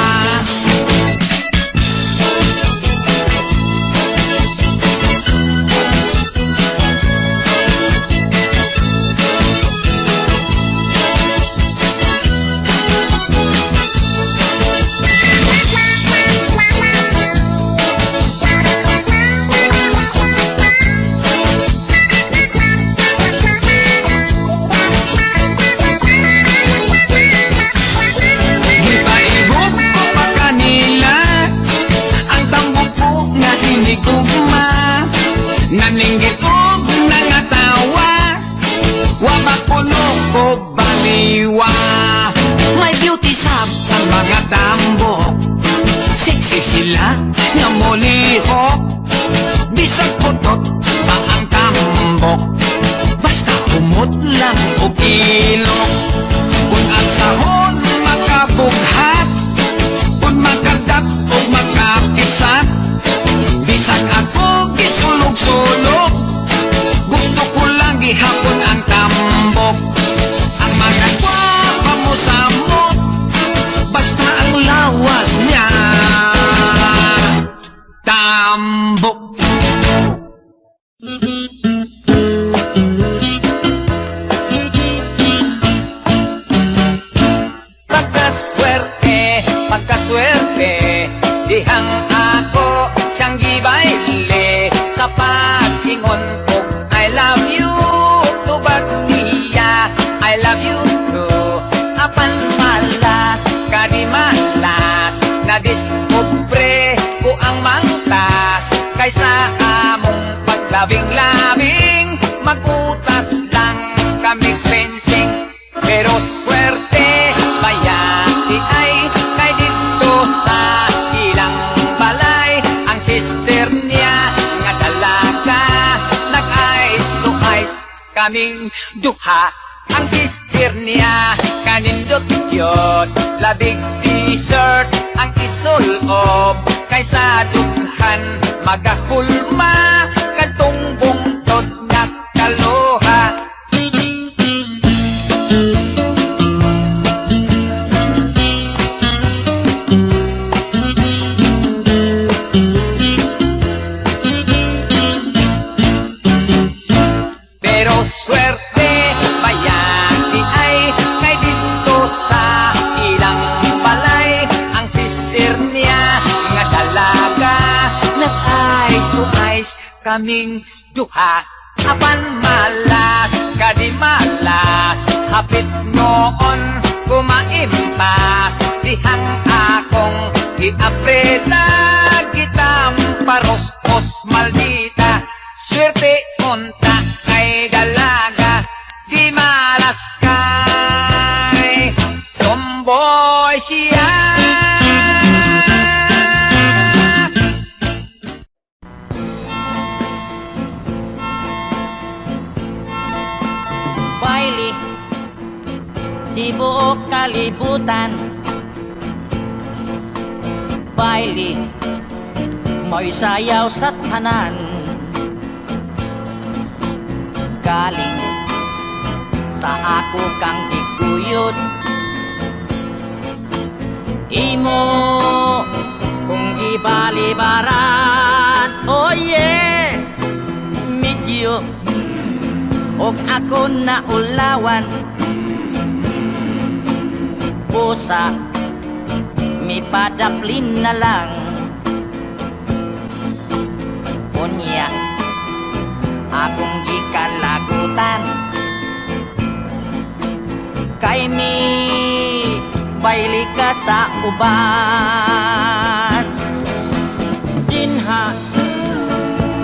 labing-labing magutas lang kami fencing. Pero swerte bayati ay kay dito sa ilang balay. Ang sister niya nga dalaga nag-ice to ice kaming duha. Ang sister niya kanindot yun, labig dessert ang isulob. Kaysa dughan magahulma kadtong bungtod nga kaluha. Pero swerte bayani ay kay dito sa ilang balay. Ang sister niya nga dalaga nag-ice to ice kaming duha. Apan malas kadi malas hapit noon kumaimpas dihang akong iapreta kitang paros-os maldita. Swerte unta kay dalaga di malas kay tomboy siya. Bailey, di buo kalibutan. Bailey, mo'y sayaw sa tanan. Galing sa ako kang iguyod. Imo kung ibalibaran, oh yeah, medyo og ako na ulawan. Pusa mi padaplin na lang. Unya akong gikalagutan kay mi baili ka sa uban. Dinha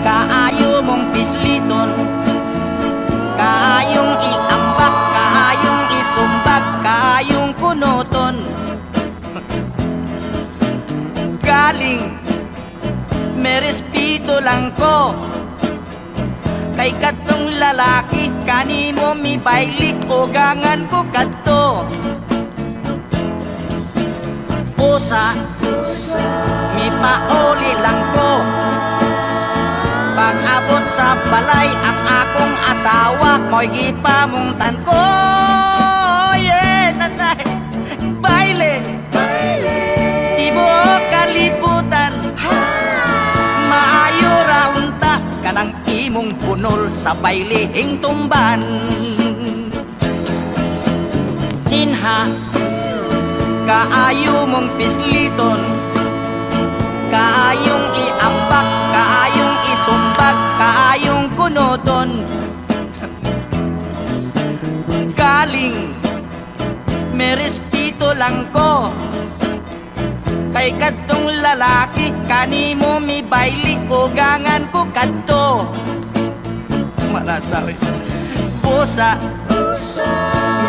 kaayo mong pisliton, kaayong iambak, kaayong isumbag, kaayong kunuton. Galing may respeto lang ko kay katong lalaki, kanimo mi bailik o gangan ko kadto. Pusa mi pauli lang ko pag-abot sa balay ang akong asawa mo'y gipamungtan ko. Yeah, nanay, baile, tibuok kalibutan. Maayo raunta kanang imong punol sa bailihing tumban. Dinha kaayo mong pisliton, kaayong iambak, kaayong isumbag, kaayong kunoton. Galing may respeto lang ko kay kadtong lalaki, kanimo mi baili o gangan ko kadto. Manasabi pusa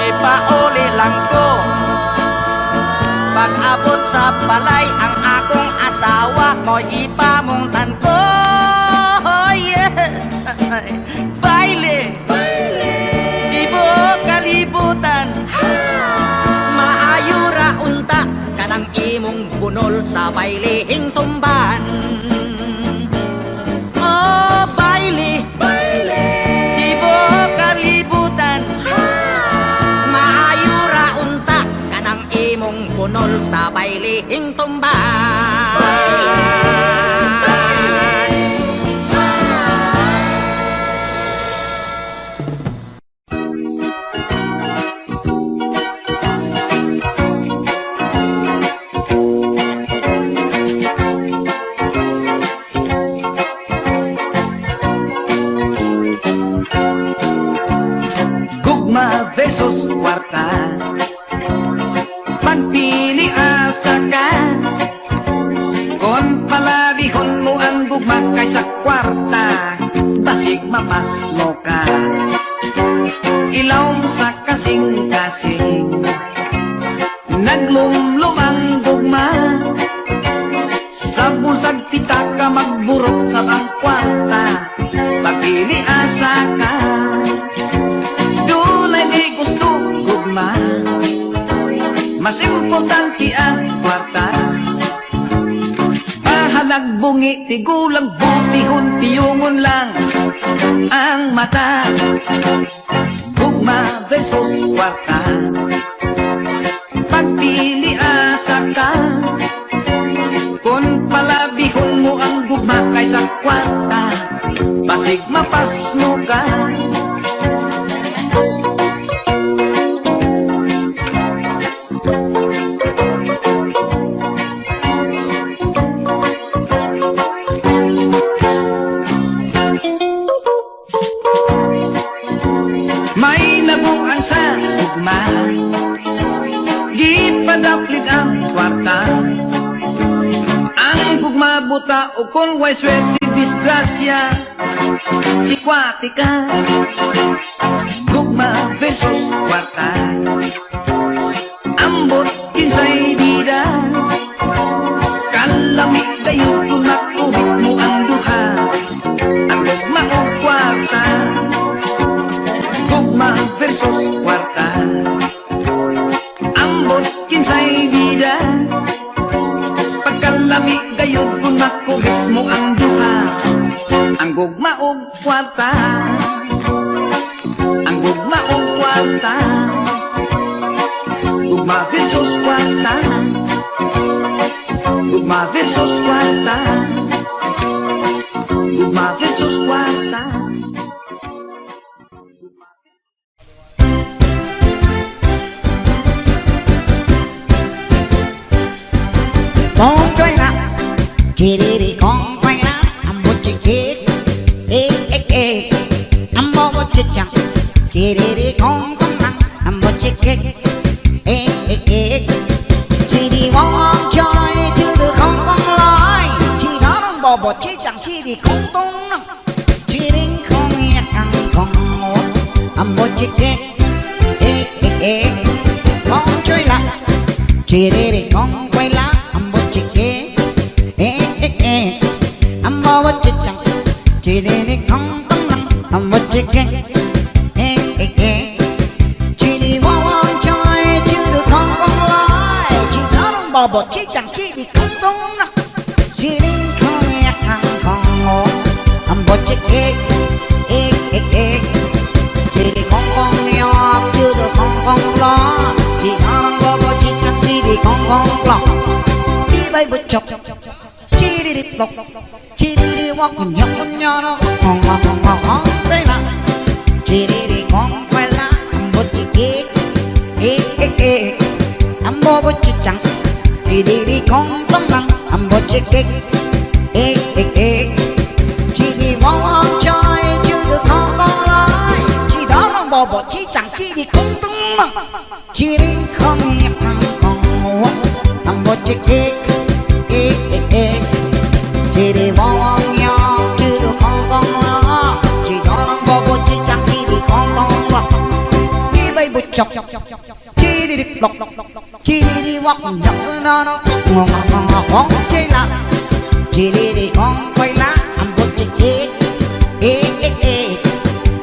may pauli lang ko pag-abot sa balay ang akong asawa mo'y ipamungtan ko. Oh yeah, baile, tibuok kalibutan. Maayo ra unta kanang imong bunol sa bailihing tumban. Oh baile, tibuok kalibutan. Maayo ra unta kanang imong bunol sa bailihing tumban. Gugma versus kwarta, pagpili asa ka. Kon palarihon mo ang gugma kaysa kwarta, basig mapasmo ka. Ilaw mo sa kasing-kasing, naglumlumang gugma. Sa bunsag pitaka magburot sa bangkwarta, pagpili asa ka. Dunay di gusto gugma, mas importante ang kwarta. Nagbungi, tigulang butihon, tiyungon lang ang mata. Gugma versus kwarta, pagpili asa ka. Kung palabihon mo ang gugma kaysa kwarta, basig mapas mo ka. Sa gugma, gipadaplit ang kwarta. Ang gugma buta o kung way swerte disgrasya, si kwatika. Gugma versus kwarta, ambot kinsay bida. Kalami dayon kung nakubit mo ang duha, ang gugma o kwarta. Gugma versus kwarta, ambot kinsay bida. Pagkalami gayud kung makubit mo ang duha, ang gugma o kwarta. Ang gugma o kwarta, gugma versus kwarta. Gugma versus kwarta, gugma versus kwarta. Con quay lại chỉ đi con quay lại ăn một chiếc kết ăn một chiếc chẳng chỉ đi con năng ăn một chiếc kết chỉ đi mong chơi chứ được không con lái chỉ đó nó bỏ chiếc chẳng chỉ đi không tung chỉ đi không nghe căng con ăn một chiếc kết con chơi lại chỉ đi con quay lại I'm over to jump. Chỉ đi không tấm lăng, I'm over to get. Chỉ đi wow chơi chứ được không con lái. Chỉ tháo đông bò bò chỉ chẳng chỉ đi không tung lăng. Chỉ đi không nghe thằng con ngô, I'm over to get. Chỉ đi con nghèo chứ được không lo. Chỉ tháo đông bò bò chỉ chẳng chỉ đi không lo. Đi bay bứt chọc. Chỉ đi lọc. Chỉ đi walk nhóc nhóc nó ngon đây là chỉ đi con quay lá một chiếc kết ăn bò bò chỉ chẳng chỉ đi con tấm lăng ăn một chiếc kết chỉ đi mong chơi chứ được không con lái chỉ đó là bò bò chỉ chẳng chỉ đi không tấm lăng chỉ đi không nghe thằng con ngủ ăn một chiếc kết chỉ đi mong nhau chứ được không con lo chỉ đó là bò bò chỉ chẳng chỉ đi con lo đi bay bụt chọc chỉ đi lọc chỉ đi walk nhóc nó ngon chơi là chỉ đi con quay lá ăn bột chỉ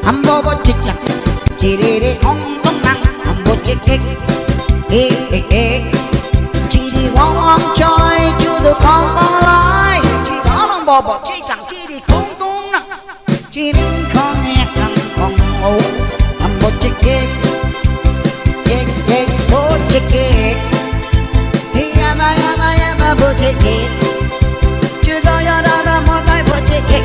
ăn bò bò chỉ chẳng chỉ đi không tấm năng ăn bột chỉ đi mong chơi chứ được không con lái bò bò chỉ chẳng chỉ đi không tung nặng chỉ đi không nghe thằng con ngủ ăn một chiếc kết một chiếc kết hi em một chiếc kết chưa đâu đó một cái một chiếc kết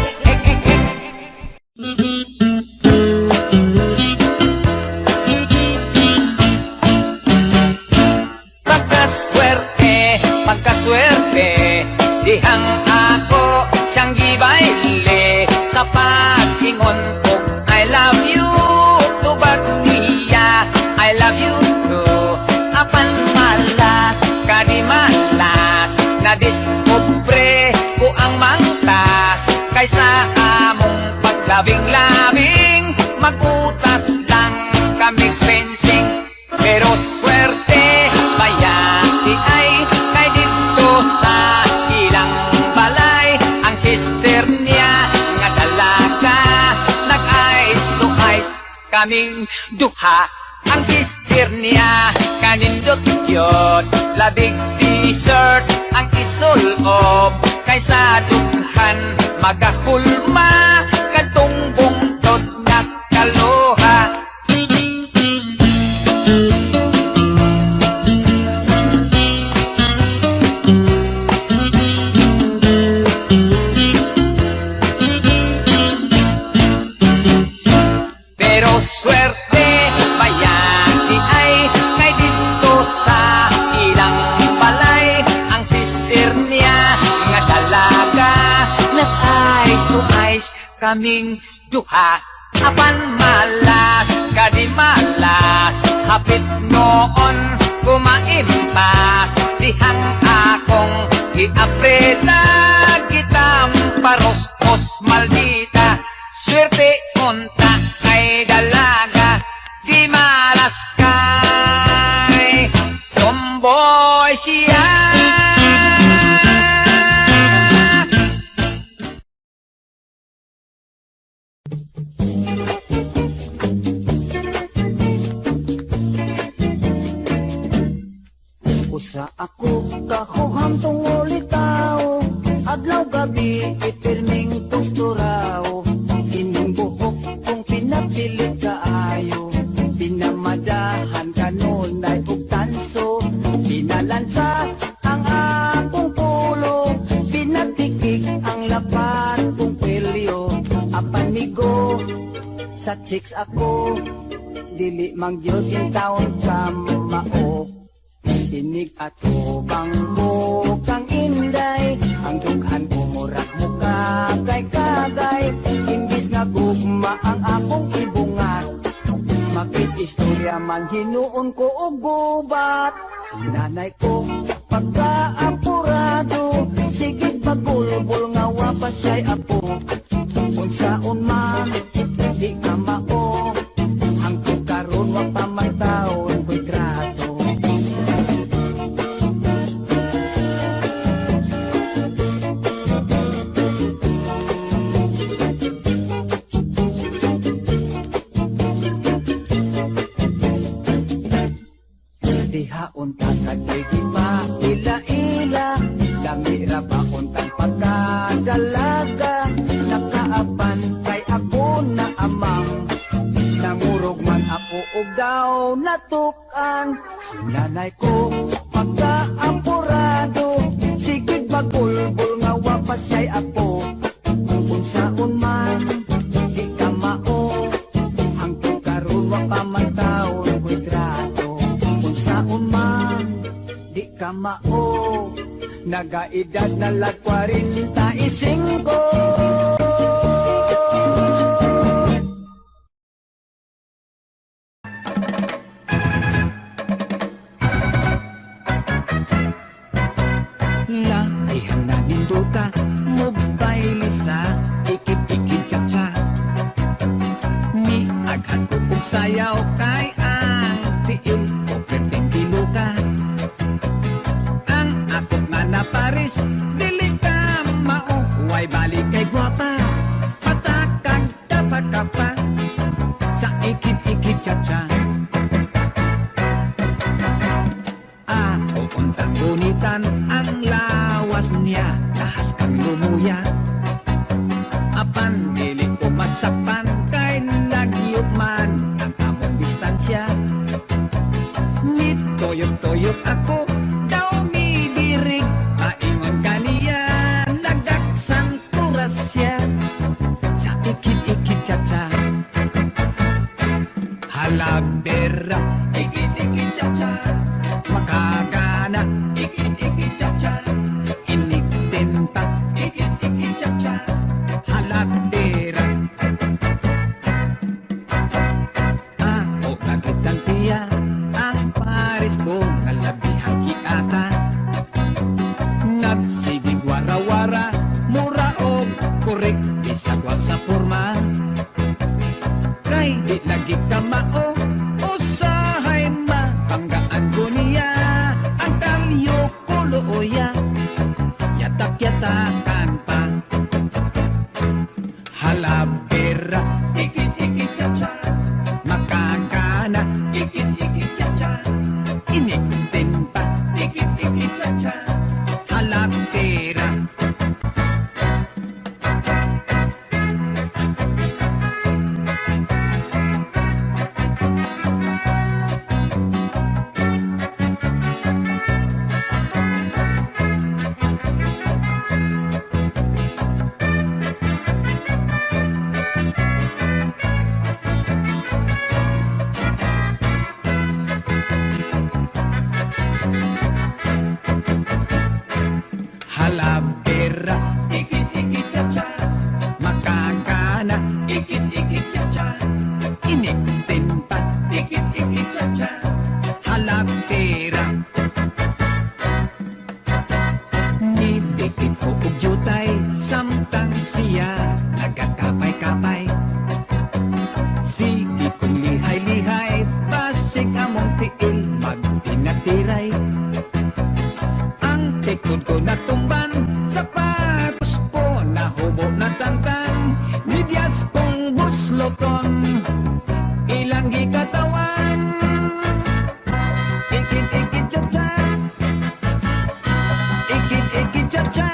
pagkaswerte dihang ako siyang gibayle sa pag-ingon kog I love you tubag niya I love you too apan malas kadi malas na diskubre ko ang mangtas kaysa among pag labing-labing, magutas lang kami fencing. Pero swerte, bayati ay kay dito sa ilang balay. Ang sister niya nga dalaga, nag-ice to ice kaming duha. Ang sister niya kanindot yun, labing t-shirt ang isulob. Kaysa dughan magahulma, kadtong bungtod na kaluha. Pero swerte, bayani ay kay dito sa ilang balay. Ang sister niya nga dalaga, nag-ice to ice kaming duha. Apan malas, kadi malas, hapit noon kumaimpas. Dihang akong iapreta, kitang paros-os maldita. Swerte unta kay dalaga, di malas kay tomboy siya. Usa ako kahuham tungol itaw, adlaw gabi ipirming tusturaw. Ining buhok kung pinapilit kaayo, pinamadahan kanunay ug tanso. Pinalansa ang akong pulo, pinatikik ang lapat kong pilyo. Apanigo sa chicks ako, dili mangyod in taon kamao. Inig ato bangko kang inday, ang dughan ko murak muka kay kagay. Imbis na gugma ang akong ibungat, makit istorya man hinuon ko og gubat. Si nanay ko pagkaapurado, sige pagulbol nga wapas siya'y apo. Unsaon man di ka mao, hangtod karon wa pa man taon ko'y trato. Diha unta kay di pa ila-ila, damira ba untang pagkadalaga. Nakaapan kay ako na amang, nangurog man ako og daw natukan. Si nanay ko pagkaapurado, sige bagulbol nga wapas siya'y apo. Unsaon man di ka mao, hangtod karon wa pa man taon ko'y trato. Unsaon man di ka mao, nagaedad na lag 45. Laihan na ninduta, mobile sa ikip-ikip cha-cha. Ni aghan ko kong sayaw kay ang tiil o perpendilo ka. Ang akot nga na Paris, dili ka mao, way balik kay guwapa. Patakag dapat ka pa sa ikip-ikip cha-cha. Untang gunitan ang lawas niya, nahas kang lumuya. Apan dili ko masapan kay lagyot man ang among distansya. Nitoyot-toyot ako, daw midirig, paingon kaniya, nagdaksang turas siya sa ikit-ikit cha-cha. Halabera, ikit-ikit cha-cha, makagana, ikit-ikit cha-cha. Inig-tempa, ikit-ikit cha-cha, halabera. Ako kagitang tiya, ang Paris ko kalabihang kiata. Nagsibig wara-wara, mura o korek, bisag wag sa forma. Halabera, ikit-ikit cha-cha. Makakana, ikit-ikit cha-cha. Iniktimpa, ikit-ikit cha-cha. Halabera. Halabera, ikit-ikit cha-cha. Makakana, ikit-ikit cha-cha. Iniktimpa, ikit-ikit cha-cha. Halabera. Nidikit ko og jutay, samtang siya nagkakapay-kapay. Sige kong lihay-lihay, basig among tiil, magpinatiray. Ang tikod ko natumban, sapatos ko nahubo na tantan. Midyas kong busloton, ilang gikatawan. Ikit-ikit cha-cha, ikit-ikit cha-cha.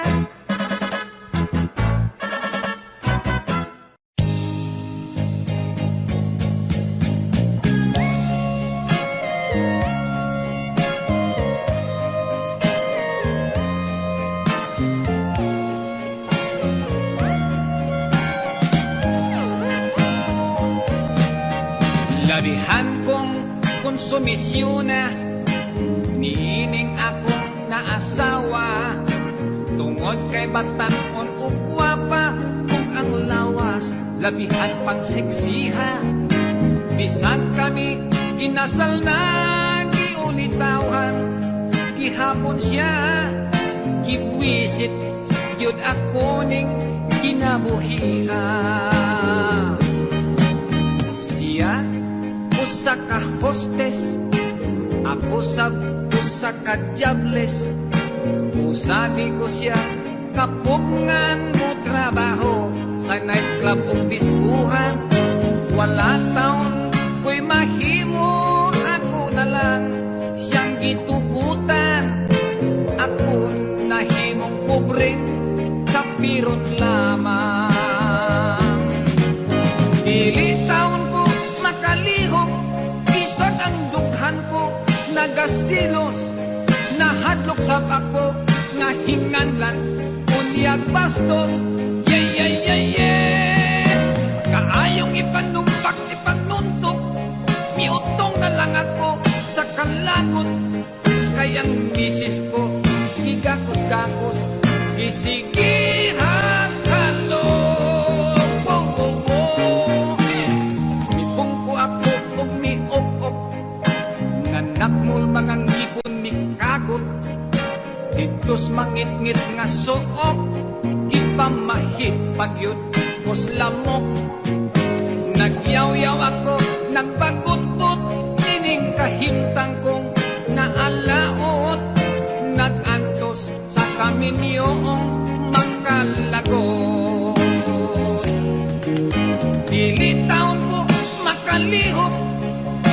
Labihan kong konsumisyon na niining akong naasawa. Tungod kay batan-on o guwapa, kung ang lawas labihan pang seksiha. Bisag kami kinasal na giulitawan, gihapon siya gibwisit yun ako ning kinabuhian. Siya usa ka hostess, ako usa ka jobless. Usadi ko siya kapugngan mo trabaho sa nightclub o diskuhan. Wala taon ko'y mahimo, ako na lang siyang gitugutan. Ako nahimong pobre, kapiron lamang. Dili taon ko makalihok, isag ang dughan ko nagasilos. Nahadlok sab ako nga hinganlan, unyag bastos. Kaayong ipanumpak, ipanuntok, miutong na lang ako sa kalagot. Kayang misis ko, gigakos-gakos, gisigihan halog. Mipong ko ako og miop-op, nanakmul mga ngipon ni kagot. Ditos mangit-ngit nga suop, gipamahit pagyud kos lamok. Nagyaw-yaw ako, nagpagutot, ining kahintang kong naalaot. Nagantos sa kaminyong makalagot. Dili taon ko makalihok,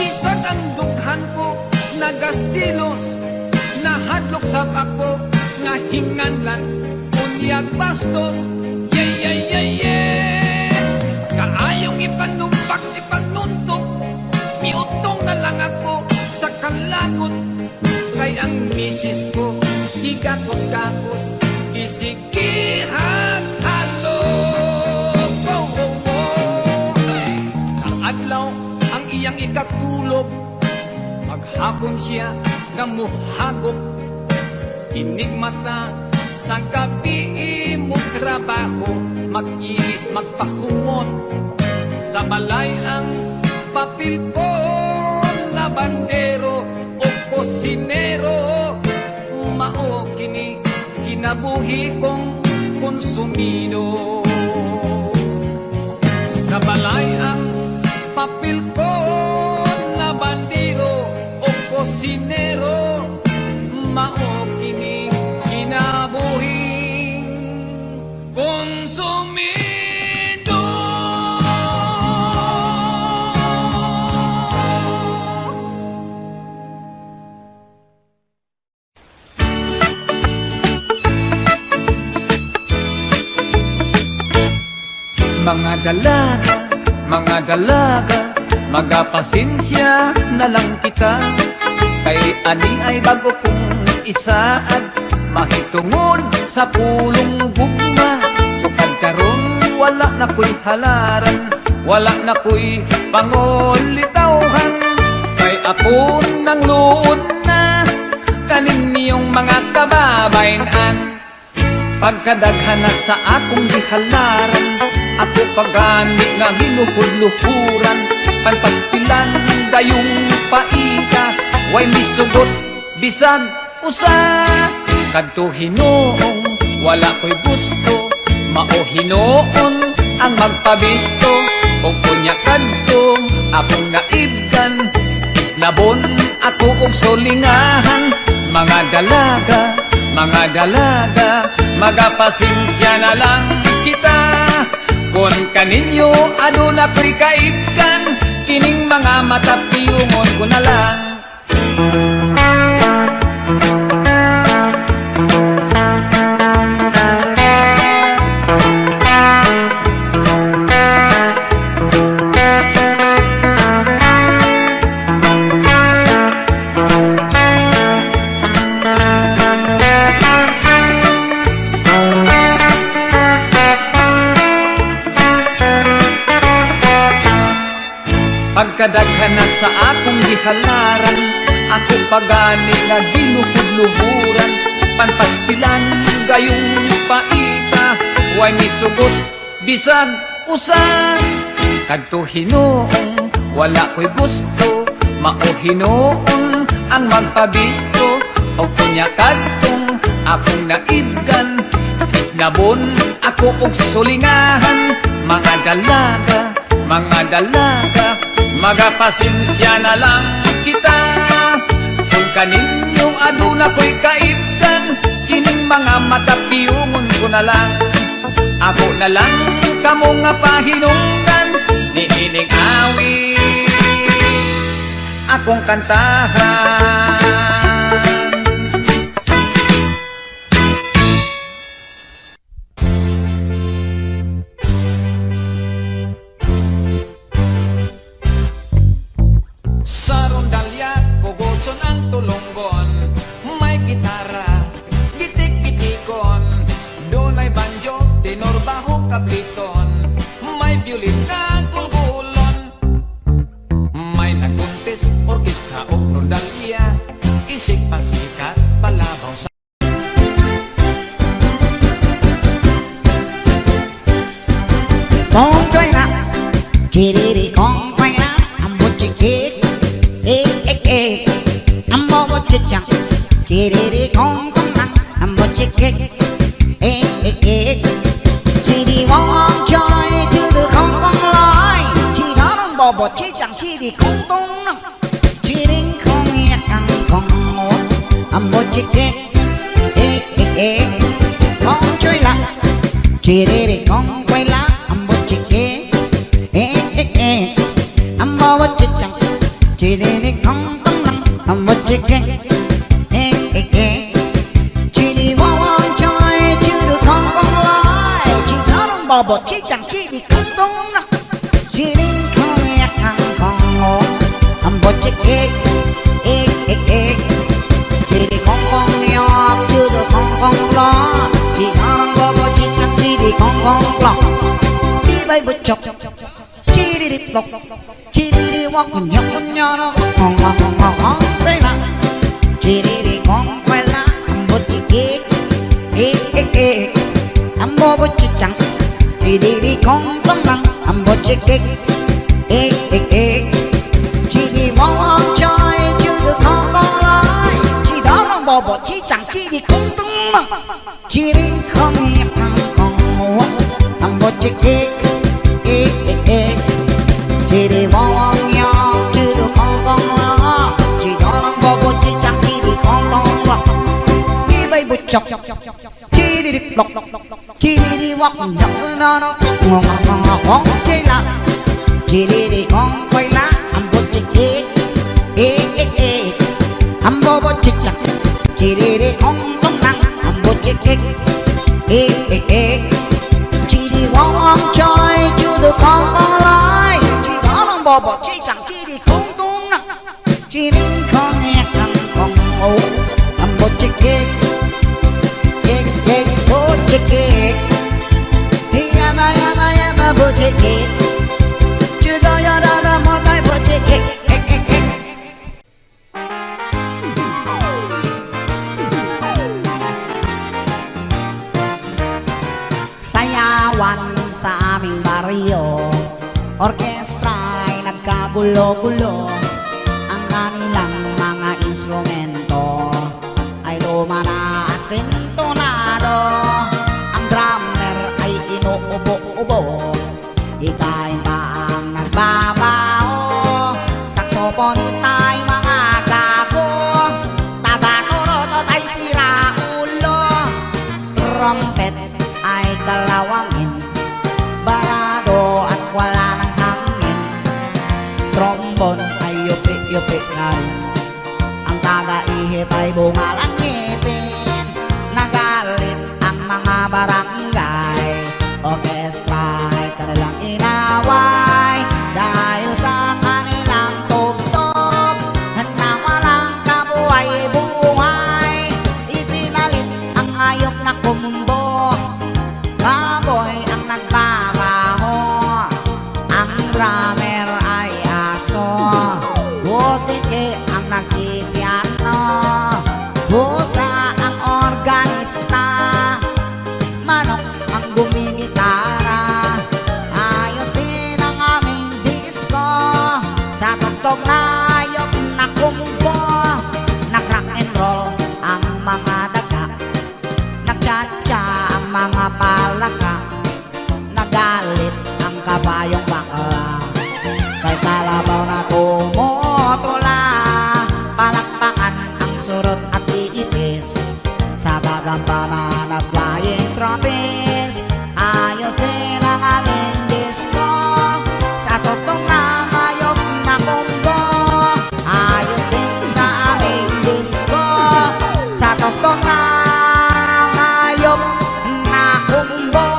isag ang dughan ko nagasilos. Nahadlok sab ako nga hinganlan, unyag bastos. Kaayong ipanumpak, ipanuntok, miutong na lang ako sa kalagot. Kay ang misis ko, gigakos-gakos, gisigihan halog. Ang adlaw ang iyang ikatulog, maghapon siya gamuhagop. Inigmata sa gabi mo trabaho, mag-inis, magpahumot. Sa balay ang papel ko, labandero o kosinero. Mao kini kinabuhi kong konsumido. Sa balay ang papel ko, labandero o kosinero. Mao kini kinabuhi konsumido. mga dalaga, magapasensya na lang kita. Kay ani ay bago kong isaad, mahitungod sa pulong gugma. Sukad karon wala na ko'y halaran, wala na ko'y pangulitawhan. Kay apon ng luod na kaninyong mga kababayan. Pagkadaghan na sa akong gihalaran, ako pagani nga hinuhud-luhuran. Panpastilan dayong paika, way misugot bisan usa. Kadto Hinoong wala ko'y gusto, mao Hinoon ang magpabisto. Og kunya kadto akong naibgan, islabon ako og solingahan. Mga dalaga, magapasensya na lang kita. Kung kaninyo aduna ko'y kaibgan, kining mga mata piyungon ko na lang. Pagkadaghan na sa akong gihalaran, ako pagani nga ginuhud-luhuran. Panpastilan gayong paita, way misugot bisan usa. Kadto Hinoong wala ko'y gusto, mao Hinoon ang magpabisto. O kunya kadtong akong naibgan, islabon ako og sulingahan. Mga dalaga, magapasensya na lang kita. Kung kaninyong aduna ko'y kaibgan, kining mga mata piyungon ko na lang. Ako na lang kamo nga pahinungdan, niining awi akong kantahan. Sa rondalya, pugoson ang tulunggon. May gitara, gitik-gitikon. Doon ay banjo, tenor, baho, kabliton. May violin na gulgulon. May nagkuntis, orkestra o rondalya. Isig pasikat, palabaw sa Con quay lại, chỉ đi con quay lại, một chiếc kết, I'm over to jump, chỉ đi con nặng, một chiếc kết, chỉ đi mong chơi chứ được không lối, chỉ đó đang bò bò chỉ chẳng chỉ đi không tung nặng, chỉ đi không nghe căng không ngồi, một chiếc kết, con chơi lại, chỉ đi con quay lại. I'm over to jump, chỉ đi không tông lăng, I'm một chiếc chỉ đi mong chơi chứ được không lối, chỉ đó đang bò bò chỉ chẳng chỉ đi không tung lăng, chỉ đi không nghe thằng không ngồi, I'm một chiếc chỉ đi không nhỏ chứ được không lo, chỉ đó đang bò bò chỉ chẳng chỉ đi không lo, đi bay bứt chọc. Lộc chỉ đi walk cùng nhau nó ngon đây là chỉ đi con quay lá một chiếc kết âm bố bố chỉ chẳng chỉ đi con tấm lăng một chiếc kết chỉ đi mong chơi chứ được không lối, chỉ đó là bò bò chỉ chẳng chỉ đi không tấm lăng, chỉ đi không nghe không ngủ một chiếc kết chỉ đi mong nhau chứ được không lo, chỉ đó đang bò bò chỉ chẳng chỉ đi không lo, đi bay bụi chọc chỉ đi lộc chỉ đi walk nhọc nó ngon chơi là chỉ đi con quay lá âm bột chỉ âm bò bò chỉ chẳng chỉ đi không tông năng âm bột chỉ chỉ đi mong chơi chứ bo bo chi chẳng chi đi không tung nặng chi đến con nghe thằng con ô âm bo chi kê kê kê bo chi kê yama bo chi kê chưa đó ya da một tay bo chi kê sayawan sa aming baryo orkestra ay nagkagulo-gulo ang kanilang mga instrumento ay lumana at sintonado ang drummer ay inuubo-ubo ikain pa ang nagbabaho saksoponista ay mga gago taga-turotot ay siraulo trumpet ay dalawangin barado at wala ng hangin trombon ay yupi-yupi na rin ang taga-ihip ay bungalang ngipin nagalit ang mga barangay orkestra ay kanilang inaway dahil sa kanilang tugtog na walang kabuhay-buhay ipinalit ang hayop na kumbo baboy ang nagbabaho ang drummer ay aso butike ang nagpipiano busa ang organista manok ang gumigitara ayos din ang aming disco sa tugtog na hayop na kumbo nag-rock and roll ang mga daga nagtsatsa ang mga palaka nagalit ang kabayong bakla kay kalabaw na tumutula palakpakan ang surot at iitis sa bagampanan na flying trapeze ayos din ang aming disco sa tugtog na hayop na kumbo ayos din sa aming disco sa tugtog na hayop na kumbo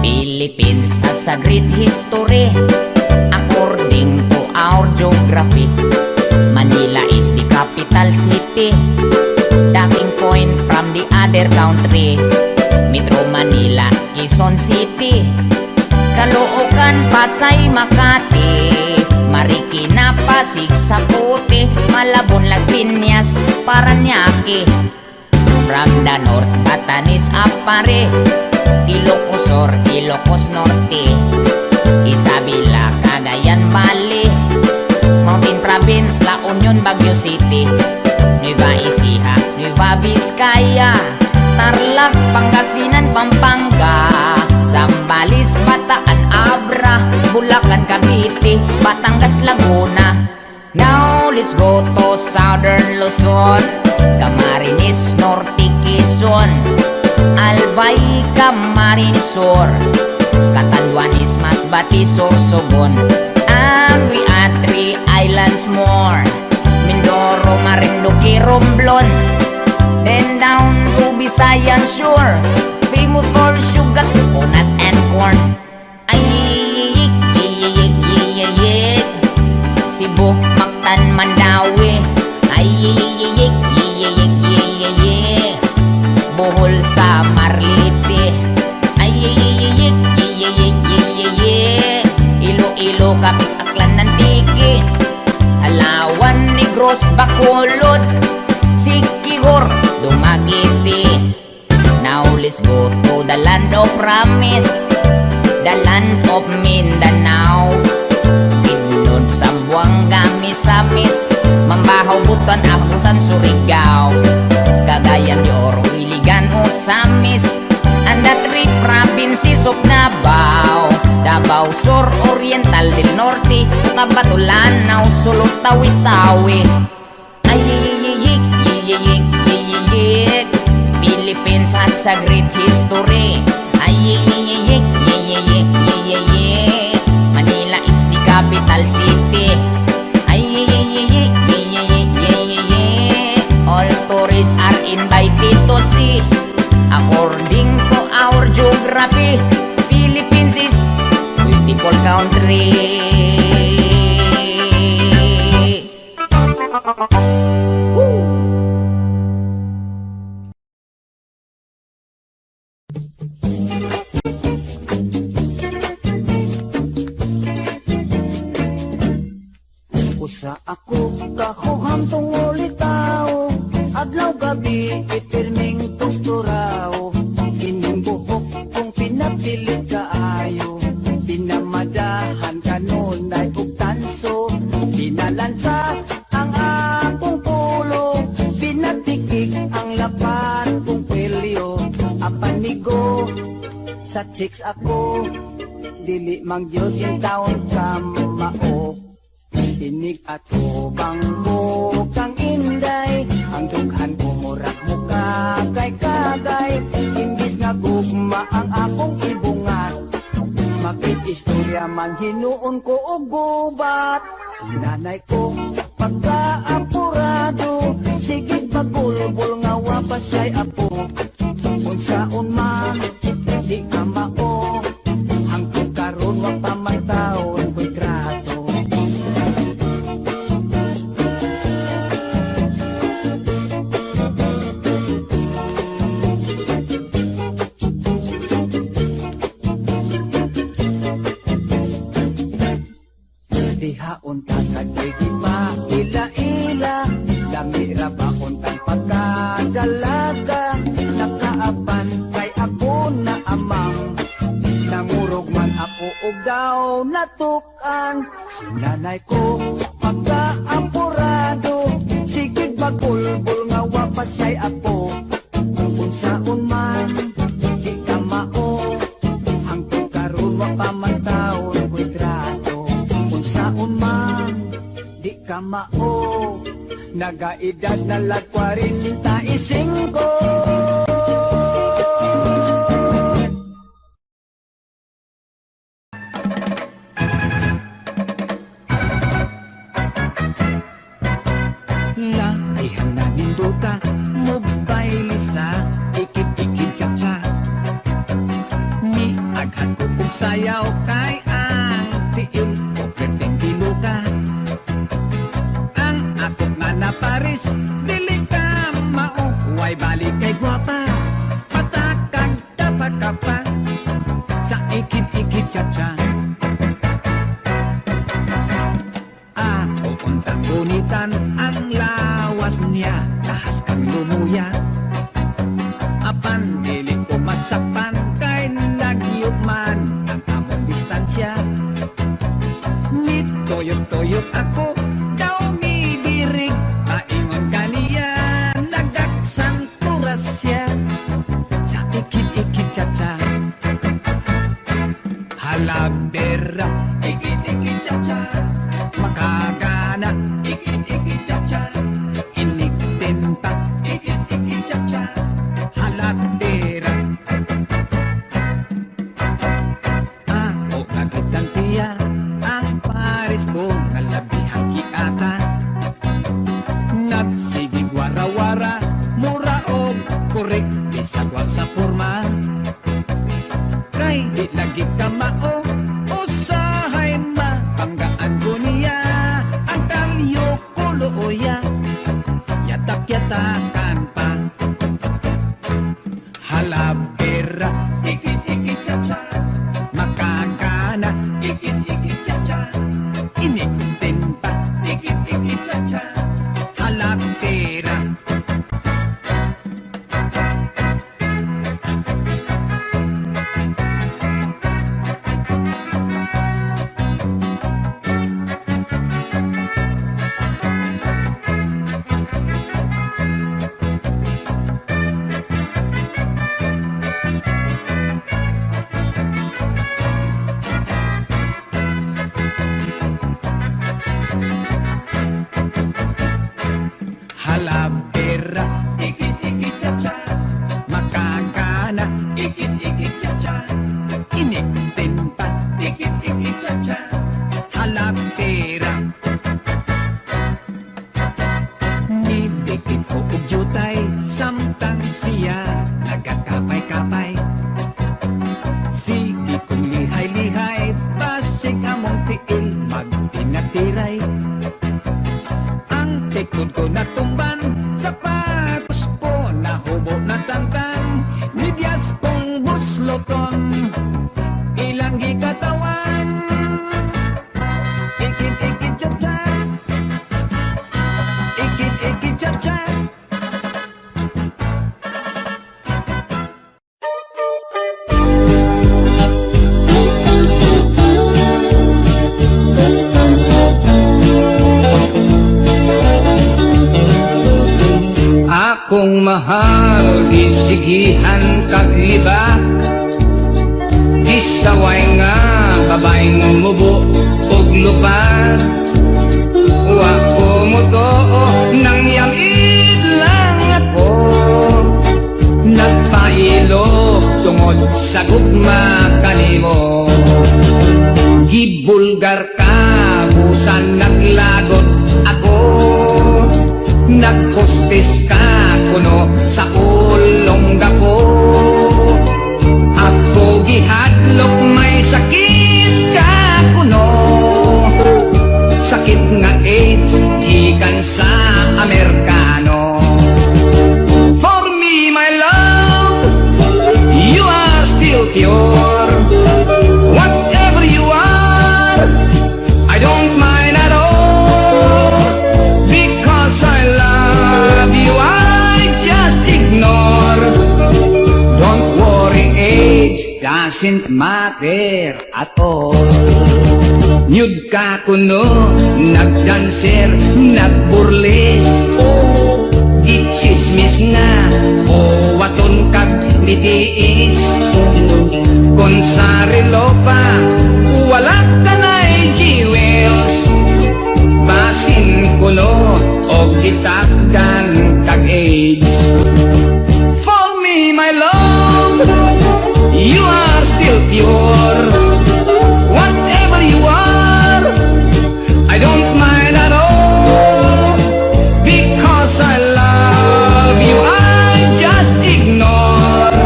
Philippines has a great history according to our geography. Manila is the capital city, dating point from the other country. Metro Manila, Quezon City, Caloocan, Pasay, Makati, Marikina, Pasig, Sapote, Malabon, Las Piñas, Parañaque. From the north, Batanes, Apare, Ilocos Sur, Ilocos Norte, Isabela, Cagayan Valley, Mountain Province, La Union, Baguio City, Nueva Ecija, Nueva Vizcaya, Tarlac, Pangasinan, Pampanga, Zambales, Bataan, Abra, Bulacan, Cavite, Batangas, Laguna. Now let's go to Southern Luzon, Camarines, Norte, Quezon, Albay, Camarines Sur, Catanduanes, Masbate, Sorsogon, and we add 3 islands more, Mindoro, Marinduque, Romblon, then down to Visayan Shore, famous for sugar, coconut, and corn. Ayik, yiyik, yiyik, Cebu, Mactan, Mandawi, ayik, yiyik, yiyik, Bohol sa Marlite, ayik, yiyik, yiyik, Iloilo, Capiz, Aklan, Antique, Alawan, Negros, Bacolod, Siquijor, Dumaguete. Now let's go to the land of promise, the land of Mindanao, Bidlon, Zamboanga, Misamis, Mambahaw, Butuan, Abusan, Surigao, Cagayan de Oro, Iligan, Osamis, and the 3 provinces of Davao, Davao Sur, Oriental del Norte, Cotabato, Lanao, Sulot, Tawi-Tawi. Ayik, yiyik, yiyik, Philippines has a great history. Ayik, yiyik, yiyik, Manila is the capital city. Ayik, pari. Usa ako kahuham tungol itaw, adlaw gabi itirming tusturaw. Kining buhok kong pinapilit kaayo, pinamadahan kanunay ug tanso. Pinalansa ang akong pulo, pinatikik ang lapat kong kwelyo. Apanigo sa chicks ako, dili mang Diyos yung taon kamao. Tinig at ubang mo kang inday, ang dughan ko murak mo kagay-kagay. Imbis na gugma ang akong ibungat, makikistorya man hinuon ko og gubat. Sinanay ko pagkaapurado, sige pagulbol nga wapas siya'y apo. Unsaon man di ka mao, hangtod karon wa pa man taon ko'y trato. Dihaon ka kagigi pa ila-ila, lamira ba untang pagkadalaga. Nakaapan kay ako na amang, nangurog man ako og daw natukan. Sinanay ko pagkaapurado, sige bagulbol nga wapas siya'y apo. Unsaon man di ka mao, hangtod karon wa pa man taon ko'y trato. Unsaon man di ka mao, nagaedad na lag 45. Laihan na ninduta, mobile sa ikit-ikit cha-cha. Ni aghan ko kong sayaw kay ang tiil o pertengkilo ka. Ang akot nga na Paris, dili ka mao, way balik kay gwapa. Patakag dapat ka pa sa ikit-ikit cha-cha. Untang gunitan ang lawas niya, tahas kang lumuya. Apan dili ko masapan kay lagyot man ang among distansya. Nitoyot-toyot ako daw mibirig, paingon kaniya nagaksang turas siya sa ikit-ikit cha-cha. Halabera, ikit-ikit cha-cha, makagana, ikit-ikit cha-cha. Iniktimpa, ikit-ikit cha-cha, halatera. Ako agitang tiya, ang Paris ko kalabihang kiata. Nagsigig wara-wara, mura o korek, bisagwag sa forma. Kay di lagi ka mao, usahay ma, panggaan ko niya ang talyo kulooya, yatak-yatakan pa. Halabera, ikit-ikit cha-cha, makagana, ikit-ikit cha-cha. Iniktin pa, ikit-ikit cha-cha, halatera. Hala Likod ko natumban, sapatos ko nahubo na tantan, midyas kong busloton, ilang gikatawan. Ikit-ikit chat-chat, ikit-ikit chat-chat. Akong mahal, gisigihan kag-iba, gisaway nga babaeng mubo ug lupad. Wa ko mo too, nang yamid lang ako, nagpailog tungod sa gugma kanimo. Gibulgar ka, busan naglagot ako, nagkustis ka kuno sa ulong gapo. Ako gihadlok may sakit ka kuno, sakit nga AIDS gikan sa Amerikano. For me my love, you are still pure. Whatever you are, I don't mind at all, because I love you, I just ignore. Don't worry, age doesn't matter at all. Nyud ka kuno, nagdanser, nagburles, gitsismis nga, o waton kag nitiis. Kung sa relo pa, wala ka na'y jewels, basin kuno o gitakdan kag AIDS. For me, my love, you are still pure. Whatever you are, I don't mind at all, because I love you, I just ignore.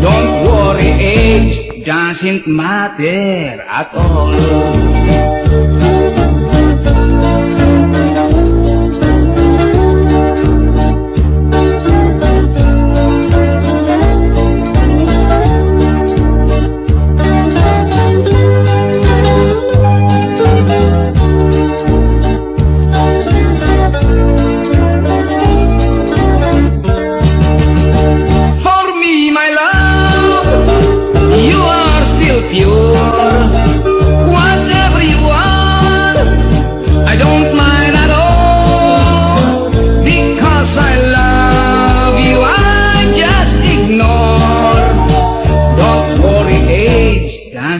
Don't worry, age doesn't matter at all.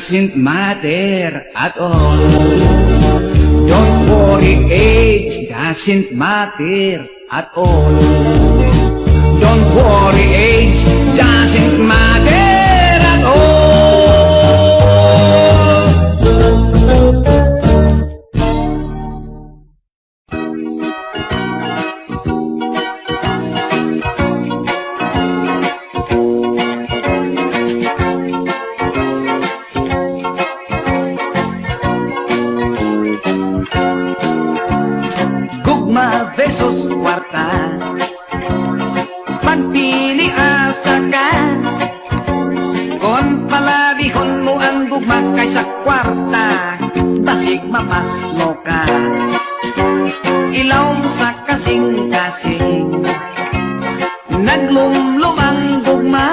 Doesn't matter at all. Don't worry, age doesn't matter at all. Don't worry, age doesn't matter at all. Versus kwarta, magpili asa ka, kung palabihon mo ang gugma kaysa kwarta, basig mapaslo ka. Ilaw sa kasing-kasing, naglumlum ang gugma,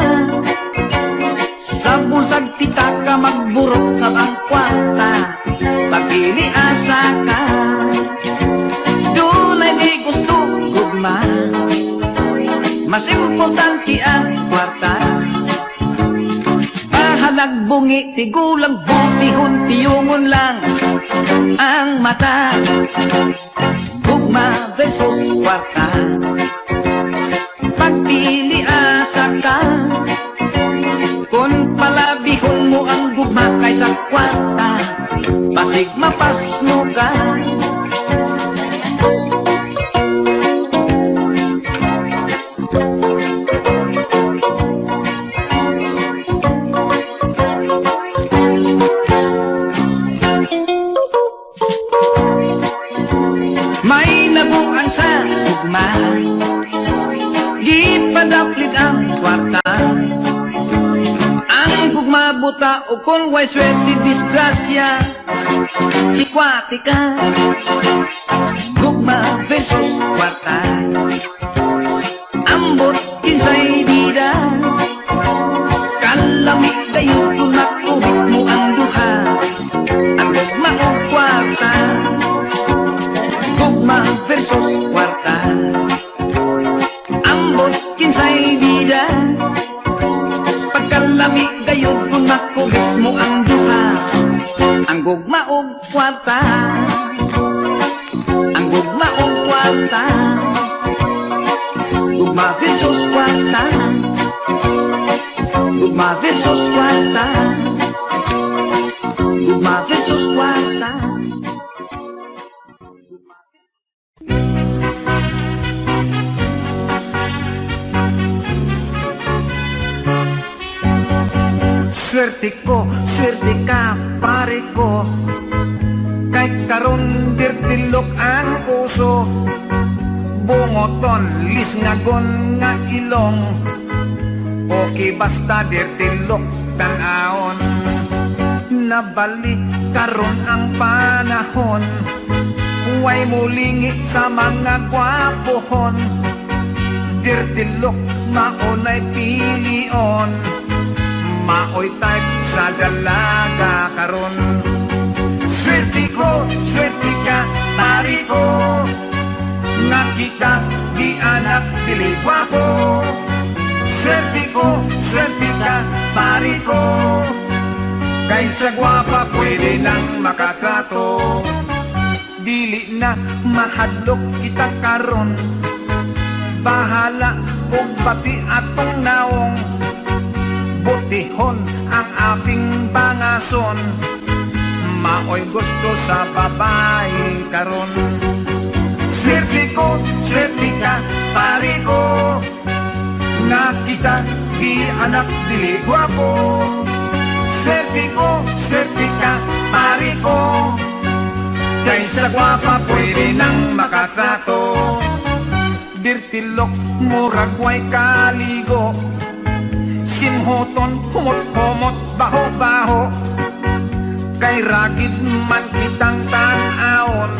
sa bulsag pitaka magburot sa bang kwarta, pagpili asa ka. Mas importante ang kwarta, bahalag bungi, tigulang butihon, tiyungon lang ang mata. Gugma versus kwarta, pagpili asa ka, kung palabihon mo ang gugma kaysa kwarta, basig mapas mo ka. May nabuang sa gagma. Gipadaplit ang kwarta. Ang gugma buta o kung way swerte disgrasya. Si kwate ka. Gugma versus kwarta. Ambot kinsay bida. Kalami gayud kung nakubit mo ang duha. Ang gugma o kwarta. Gugma versus kwarta. Ambot kinsay bida. Pagkalami gayud kung nakubit mo ang duha. Ang gugma o kwarta. Ang gugma o kwarta. Gugma versus kwarta. Gugma versus kwarta. Gugma versus kwarta. Swerte ka, pare ko. Kahit karon dirtilok ang uso. Bungoton, lisngagon nga ilong. Okay basta dirtilok tanaon. Nabalik karon ang panahon. Huway mulingi sa mga gwapohon. Dirtilok maunay pilion. Maoy type sa dalaga karon. Swerte ka, pare ko. Nakita, di anak, dili gwapo. Swerte ka, pare ko. Kaysa gwapa, pwede nang makatrato. Dili na mahadlok kita karon. Bahala kung pati atong naong. Butihon ang aking pangason. Maoy gusto sa babae karon. Swerte ka, pare ko. Nakita, di anak, dili gwapo. Swerte ka, pare ko. Kaysa gwapa, pwede nang makatrato. Dirtilok, murag way kaligo. Simhoton, humot-humot, baho-baho. Kay ragid man kitang tanaon.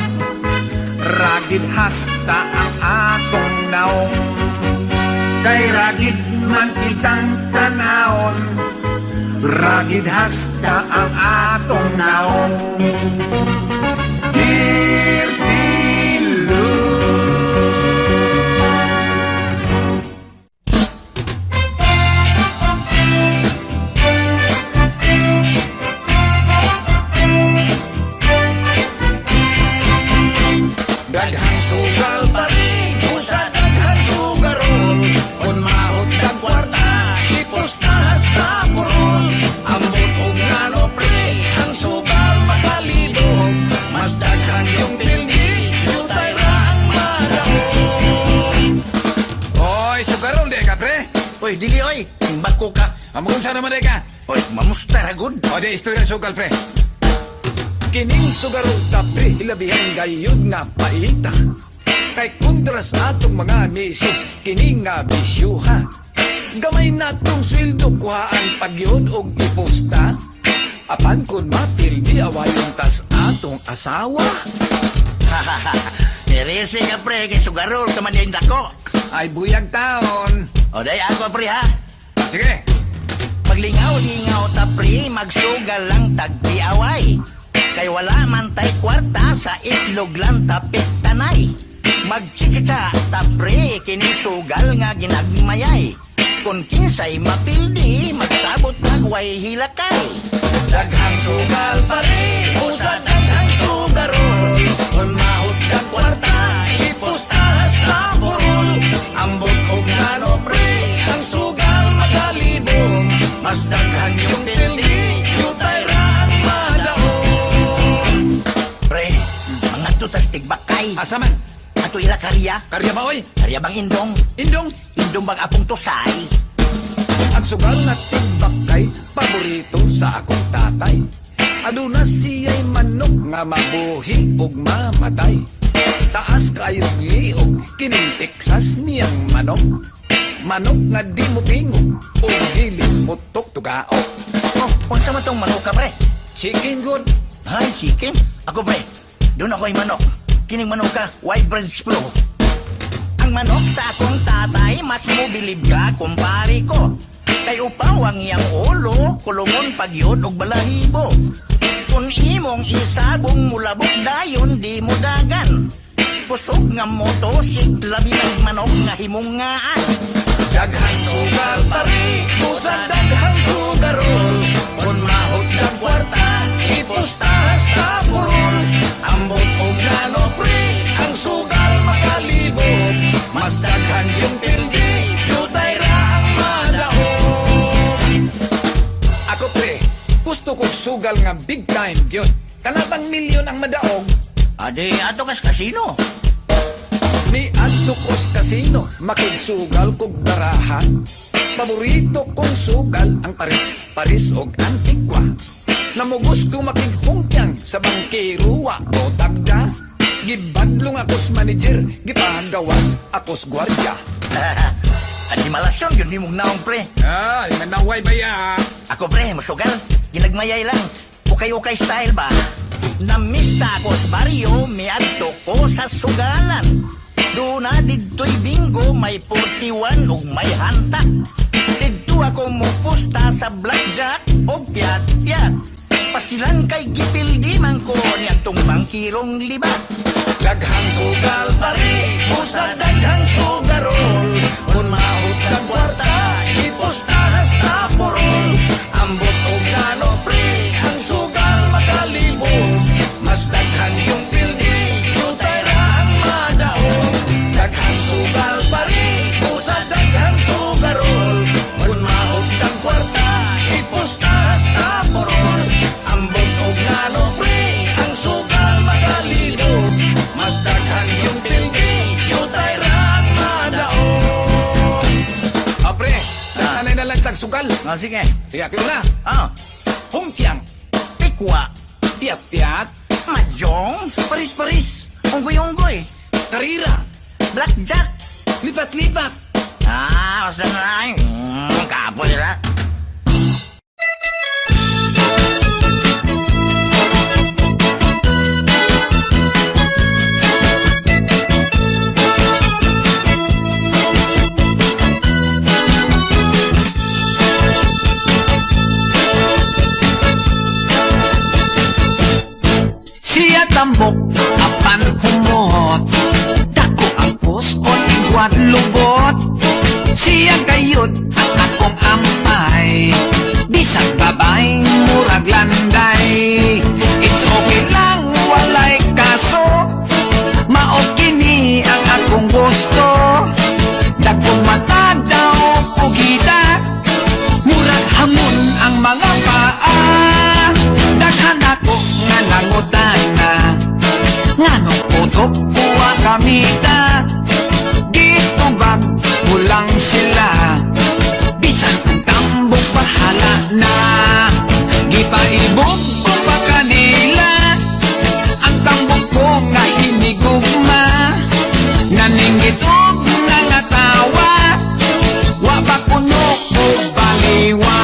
Ragid hasta ang atong naong. Kay ragid man kitang tanaon. Ragid hasta ang atong naong. Daghang sugal pari, busa daghang sugarol. Kung mahot kang kwarta, ipustahas na purol. Ambot og ngano pre, ang sugal makalidog. Mas daghan yung tildi, yutay ra ang madaog. Oy, sugarol di ka, pre. Oy, dili oy, bako ka. Amungon sa naman di ka. Oy, mamusta ra gud. O di, istorya sugal, pre. Kining sugarol ta, pre, ilabihan gayud nga paita. Kay kontras atong mga misis, kining nga bisyuha. Gamay natong sweldo, kuhaan pagyod og iposta. Apan kun mapildi awayon tas atong asawa. Nerese ka pre, kay sugarol ka man yung dako. Ay buyag taon. O day ako pre ha. Sige. Paglingaw-lingaw ta pre, magsugal lang tagdiaway. Kay wala man tay kwarta, sa itlog lang tapit tanay. Magchikita ta pre, kinisugal nga ginagmayay. Kung kinsay mapildi, magsabot nagway hilakay. Daghang sugal pari, busa daghang sugarol. Kung mahot kang kwarta, ipustahas na purol. Ambot og ngano pre, ang sugal makalibog. Mas daghan yung tildi, yutay ra ang madaog. Pre, mga tutas tigbakay. Asa man? Ato ila karya. Karya ba, oy? Karya bang indong? Indong? Indong bang apong tusay? Ang sugal na tigbakay, paborito sa akong tatay. Aduna siya'y manok nga mabuhi ug mamatay. taas kayo liog, kining Texas niyang manok. Manok nga di mo tingog, o gilis mo tuktugaok. Oh, unsa man tong manok ka, pre? Chicken good. Ay, chicken? Ako, pre, doon ako'y manok. Kining manok ka, white bread flow. Ang manok sa akong tatay, mas mo bilib ka, kumpari ko. Kay upaw ang iyang ulo, kulungon pagyod og balahibo. Kung imong isabong mulabog dayon, di mo dagan. Kusog nga motosik, labi ng manok nga himungaan. Daghang sugal pare, busa daghang sugarol. Kung mahot ng kwarta, ipustahas na purol. Ambot og nano pre, ang sugal makalibog. Mas daghan yung pildi, jutay ra ang madaog. Ako pre, gusto kong sugal nga big time yun. Kanatang milyon ang madaog. Ade, ato kas kasino. Ni adto kos kasino, makigsugal kog barahan. Paborito kong sugal ang Paris og Antigua. Namugos ko makigpungkyang sa bangkiruwa o tagda. Gibadlong akos manager, gipagawas akos gwardya. Adi malasyon, yun ni mong naong, pre. Ay, manaway ba ya? Ako, pre, masugal. Ginagmayay lang. Ukay-ukay style ba? Namista ko sa baryo, may adto ko sa sugalan. Doon na dito'y bingo, may 41 o may hanta. Dito ako mupusta sa blackjack o piat-piat. Pasilan kay gipildi man ko niya tong bangkirong libat. Daghang sugal pare, busa daghang sugarol. Kung mahot kang kwarta, ipustahas na purol. Ambot og nano pre, ang sugal makalibog. Mas daghan yung pildi, jutay ra ang madaog. Daghang sugal pare, busa daghang sugarol. Kung mahot kang kwarta, ipustahas na purol. Ambot og nano pre, ang sugal makalibog. Mas daghan yung pildi, jutay ra ang madaog. Pre, nanay na lang tagsugal. Oh, sige. Tiyak ko na. Ah, Hungkyang, pikwa. piat-piat, Mahjong. Paris-paris. Unggoy-unggoy. karira, Blackjack. lipat-lipat. Ah, basta na lang. Kapo nila. Siya tambok, apan humot. Dako ang puskon, igwat lubot. Siya kayot, ang akong ampay. Bisag babay, murag landay. It's okay lang, walay kaso. Maokini ang akong gusto. Dakong mata daw, pugita. Murag hamon ang mga paa. Daghan ako nga nangutana. Ngano putok kuha kamita. Dito bag kulang sila. Bisan kung tambok bahala na. Gipaibog ko pa kanila. Ang tambok ko nga hinigugma. Naningitog nga ngatawa. Wa ba kuno o baliwa.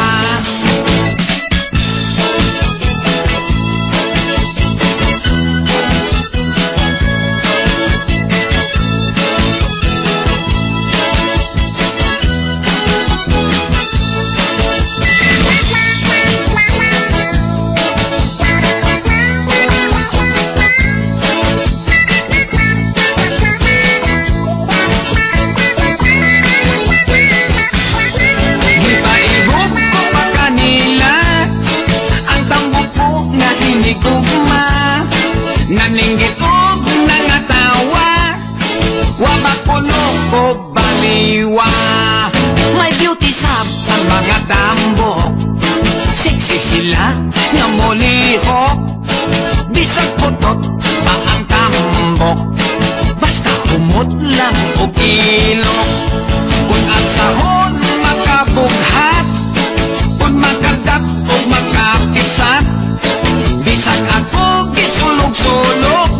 Gipaibog ko pa kanila. Ang tambok ko nga hinigugma. Naninggitog na nga tawa. Wa ba kuno ko baliwa. May beauty sab ang mga tambok. Sexy sila nga mulihok. Bisag putot pa ang tambok. Basta humot lang o ilok. Kung ang sahon makabughat. Kung makagat o makapisat. Bisag ako gisulog-sulog.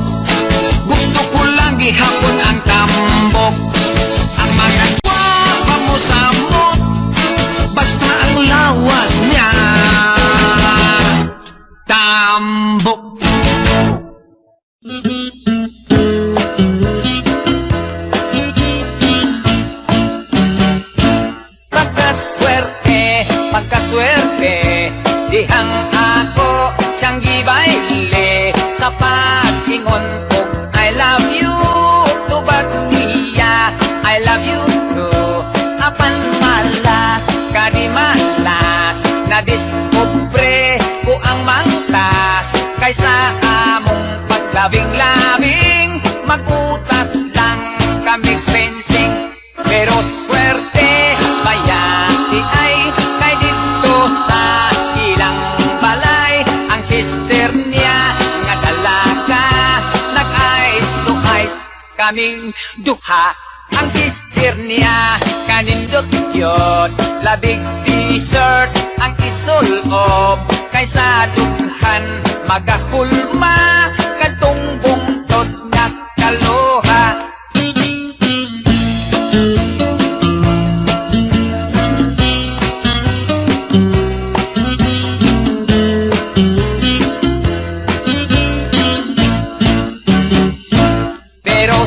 Gusto ko lang di hapon ang tambok. Ang mga gwapa mo samot, basta ang lawas niya tambok. Pagkaswerte, dihang ako siyang gibayle sa pag-ingon ko, I love you, tubag niya, I love you too. Apan malas, kadimalas, nadiskubre ko ang mangtas, kaysa among paglabing-labing, magutas lang kami fencing. Pero swerte, bayati ay kay dito sa ilang balay. Ang sister niya nga dalaga, nag-eyes to eyes kaming duha. Ang sister niya kanindot yun, labig dessert ang isulob, kaysa dughan magahulma kadtong bungtod nga kaluha.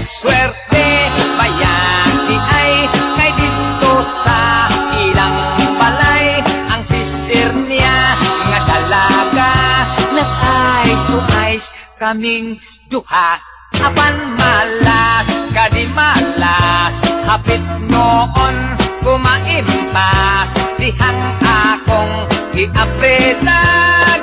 Swerte, bayati ay kay dito sa ilang balay. Ang sister niya nga dalaga, nag-eyes to eyes kaming duha. Apan malas, kadimalas, hapit noon kumaimpas, dihang akong giapreta,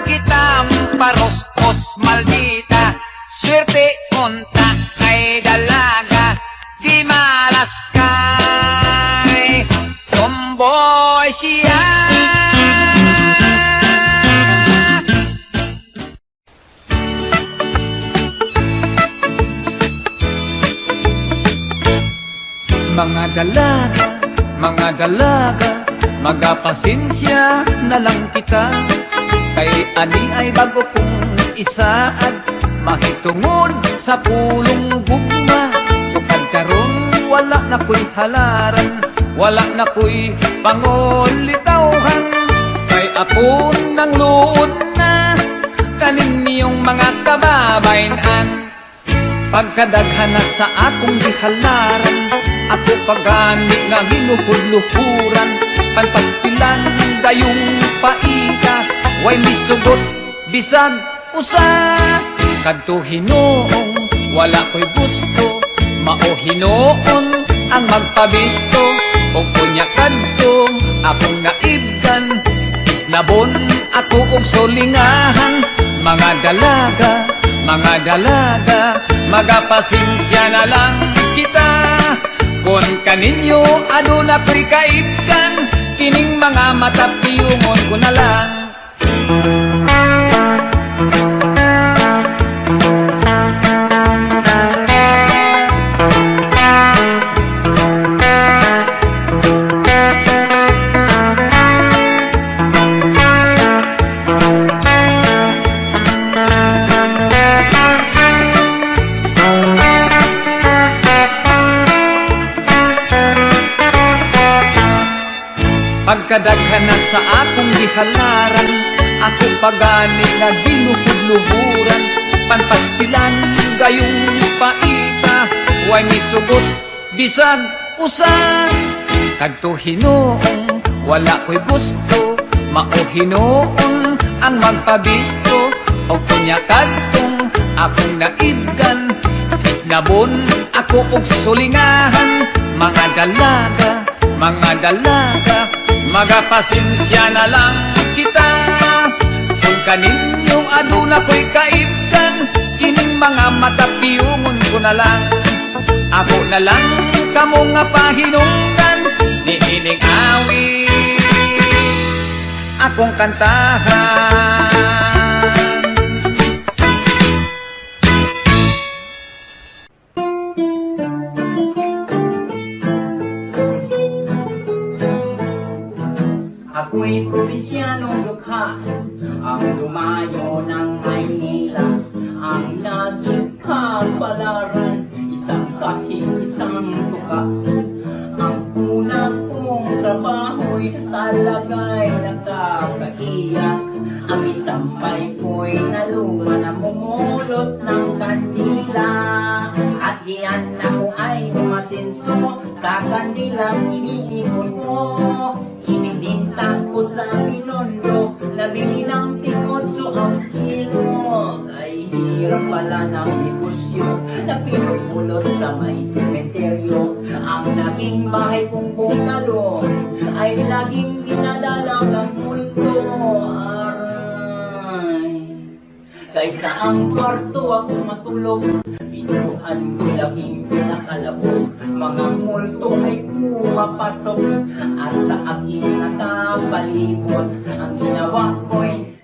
gitamparos-os maldita. Swerte unta kay dalaga, di malas kay tomboy siya. Mga dalaga, magapasensya na lang kita, kay ani ay bago kong isaad, mahitungod sa pulong gugma. Sukad karon wala na ko'y halaran, wala na ko'y pangulitawhan, kay apon ng luod na kanin niyong mga kababayan. Pagkadaghan na sa akong gihalaran, ako pagani nga minuhuluhuran, panpastilan dayong paika, way misugot bisag usa. Kadto hinoong wala ko'y gusto, mao hinoon ang magpabisto. O kunya kadto akong naibdan, isnabon ako og solingahan. Mga dalaga, magapasensya na lang kita, kung kaninyo aduna ko'y kaibdan, kining mga mata piyungon ko na lang. Pagkadaghan na sa akong gihalaran, ako pagani na ginuhudluhuran, panpastilan gayong paita, way misugot bisag usa. Kadto hinoong wala ko'y gusto, mao hinoon ang magpabisto. O kunya kadtong akong naibdan, isnabon ako og sulingahan. Mga dalaga, magapasensya na lang kita, kung kaninyong aduna ko'y kaibdan, kining mga mata piyungon ko na lang. Ako na lang kamo nga pahinungdan, niining awit akong kantahan. Ako'y probinsyanong dukha, ang dumayo ng Maynila, ang naging kapalaran, isang kahisang tuka. Ang una kong trabaho'y talaga'y nakakaiyak. Ang isang bay ko'y naluma na mumulot ng kandila. At iyan ako ay umasinso sa kandilang iniipon ko. Ibinintang ko sa Binondo, nabili ng tingotso ang kilo. Ay hirap pala ng negosyo na pinupulot sa may sementeryo. Ang naging bahay kong bungalo ay laging dinadalaw ng multo. Aray, kaysa ang kwarto ako matulog, pinuhan ko laging pinakalabog. Mga multo ay pumapasok at sa akin nakapalibot. Ang ginawa ko'y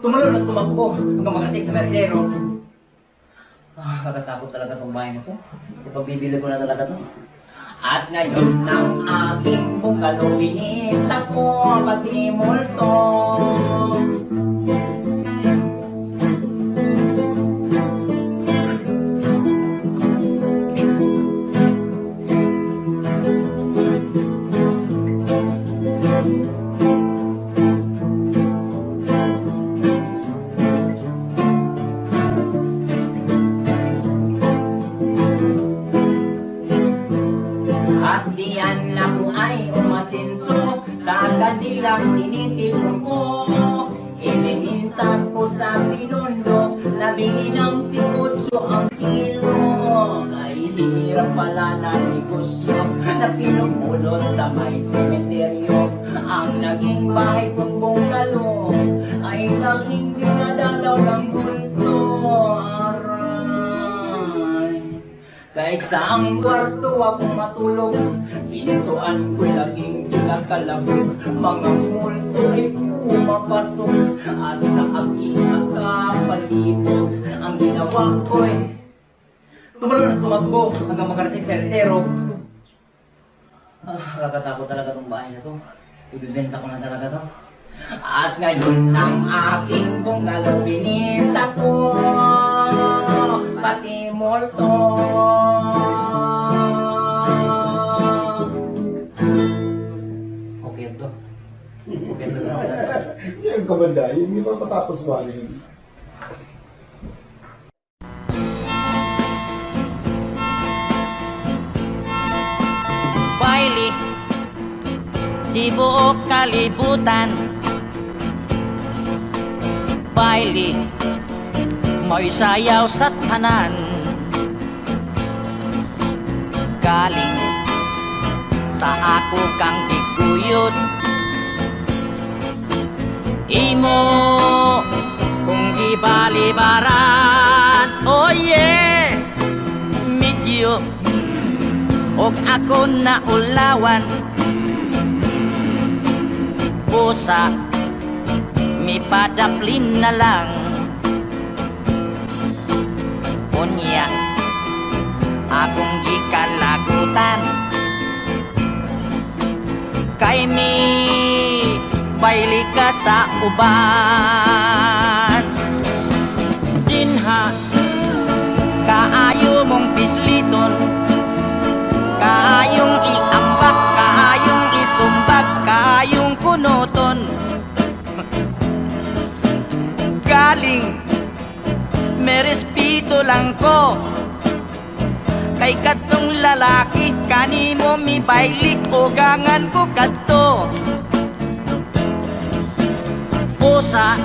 tumalon at tumakbo hanggang makarating sa merdero. Kakatakot talaga itong bahay na to. Ipagbibili ko na talaga to. At ngayon ng aking bungalo, binita ko pati multo. At diyan ako ay umasinso sa kandilang tinitipon ko. Ininintang ko sa Binondo, nabili ng tingotso ang kilo. Ay hirap pala na negosyo na pinupulot sa may sementeryo. Ang naging bahay kong bungalo ay naging dinadalaw ng multo. Kahit sa ang kwarto ako matulog, pinituan ko laging kinakalabog. Mga multo ay pumapasok at sa aking nakapalibot. Ang ginawa ko ay tumalon at tumakbo hanggang makarating sa merdero. Kakatakot talaga itong bahay na to. Ibibenta ko na talaga to. At ngayon ang aking bungalo, binita ko pati multo. Okay to. Okay to. Yung kamanday, hindi ba matapos ba yun? Baili, di buong kalibutan. Baili, mo'y sayaw sa tanan. Galing sa ako kang biguyod. Imo kung gibalibaran. Oh yeah, medyo og ako na ulawan. Pusa mi padaplin na lang. Unya akong gikalagutan. Kay mi baili ka sa uban. Dinha kaayo mong pisliton, kaayong iambak, kaayong isumbag, kaayong kunoton. Galing may respeto lang ko kay katong lalaki, kanimo mi bailik o gangan ko kadto. Pusa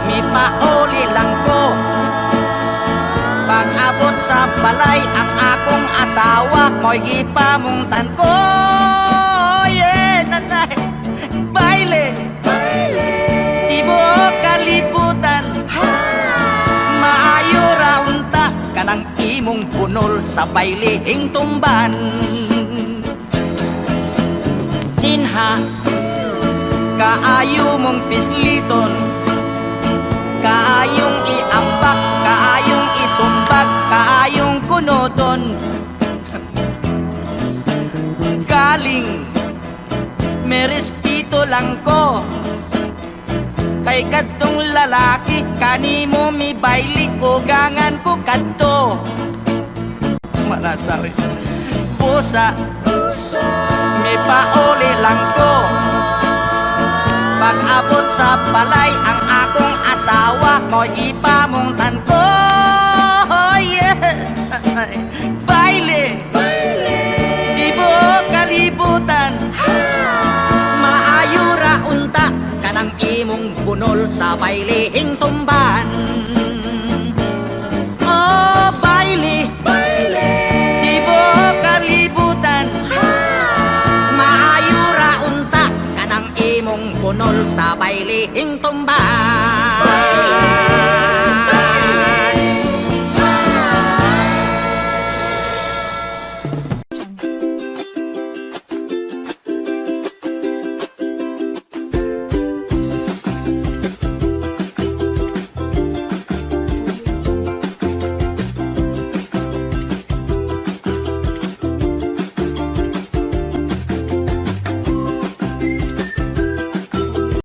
mi pauli lang ko pag-abot sa balay ang akong asawa, mo'y gipamungtan ko. Yeah, nanay, baile, di buong kalibutan. Maayo raunta kanang imong punol sa bailihing tumban. Ninha kaayo mong pisliton, kaayong iambak, kaayong isumbag, kaayong kunoton. Galing may respeto lang ko kay kadtong lalaki, kanimo mi baili o gangan ko kadto. sorry. Pusa, may pauli lang ko. Pag-abot sa balay ang akong asawa, mo ipamuntan ko. Yeah. Baile, ibo kalibutan. Maayo ra unta kanang imong bunol sa bailihing tumban. Oh, baile, ibo kalibutan. Maayo ra unta kanang imong bunol sa bailihing tumban.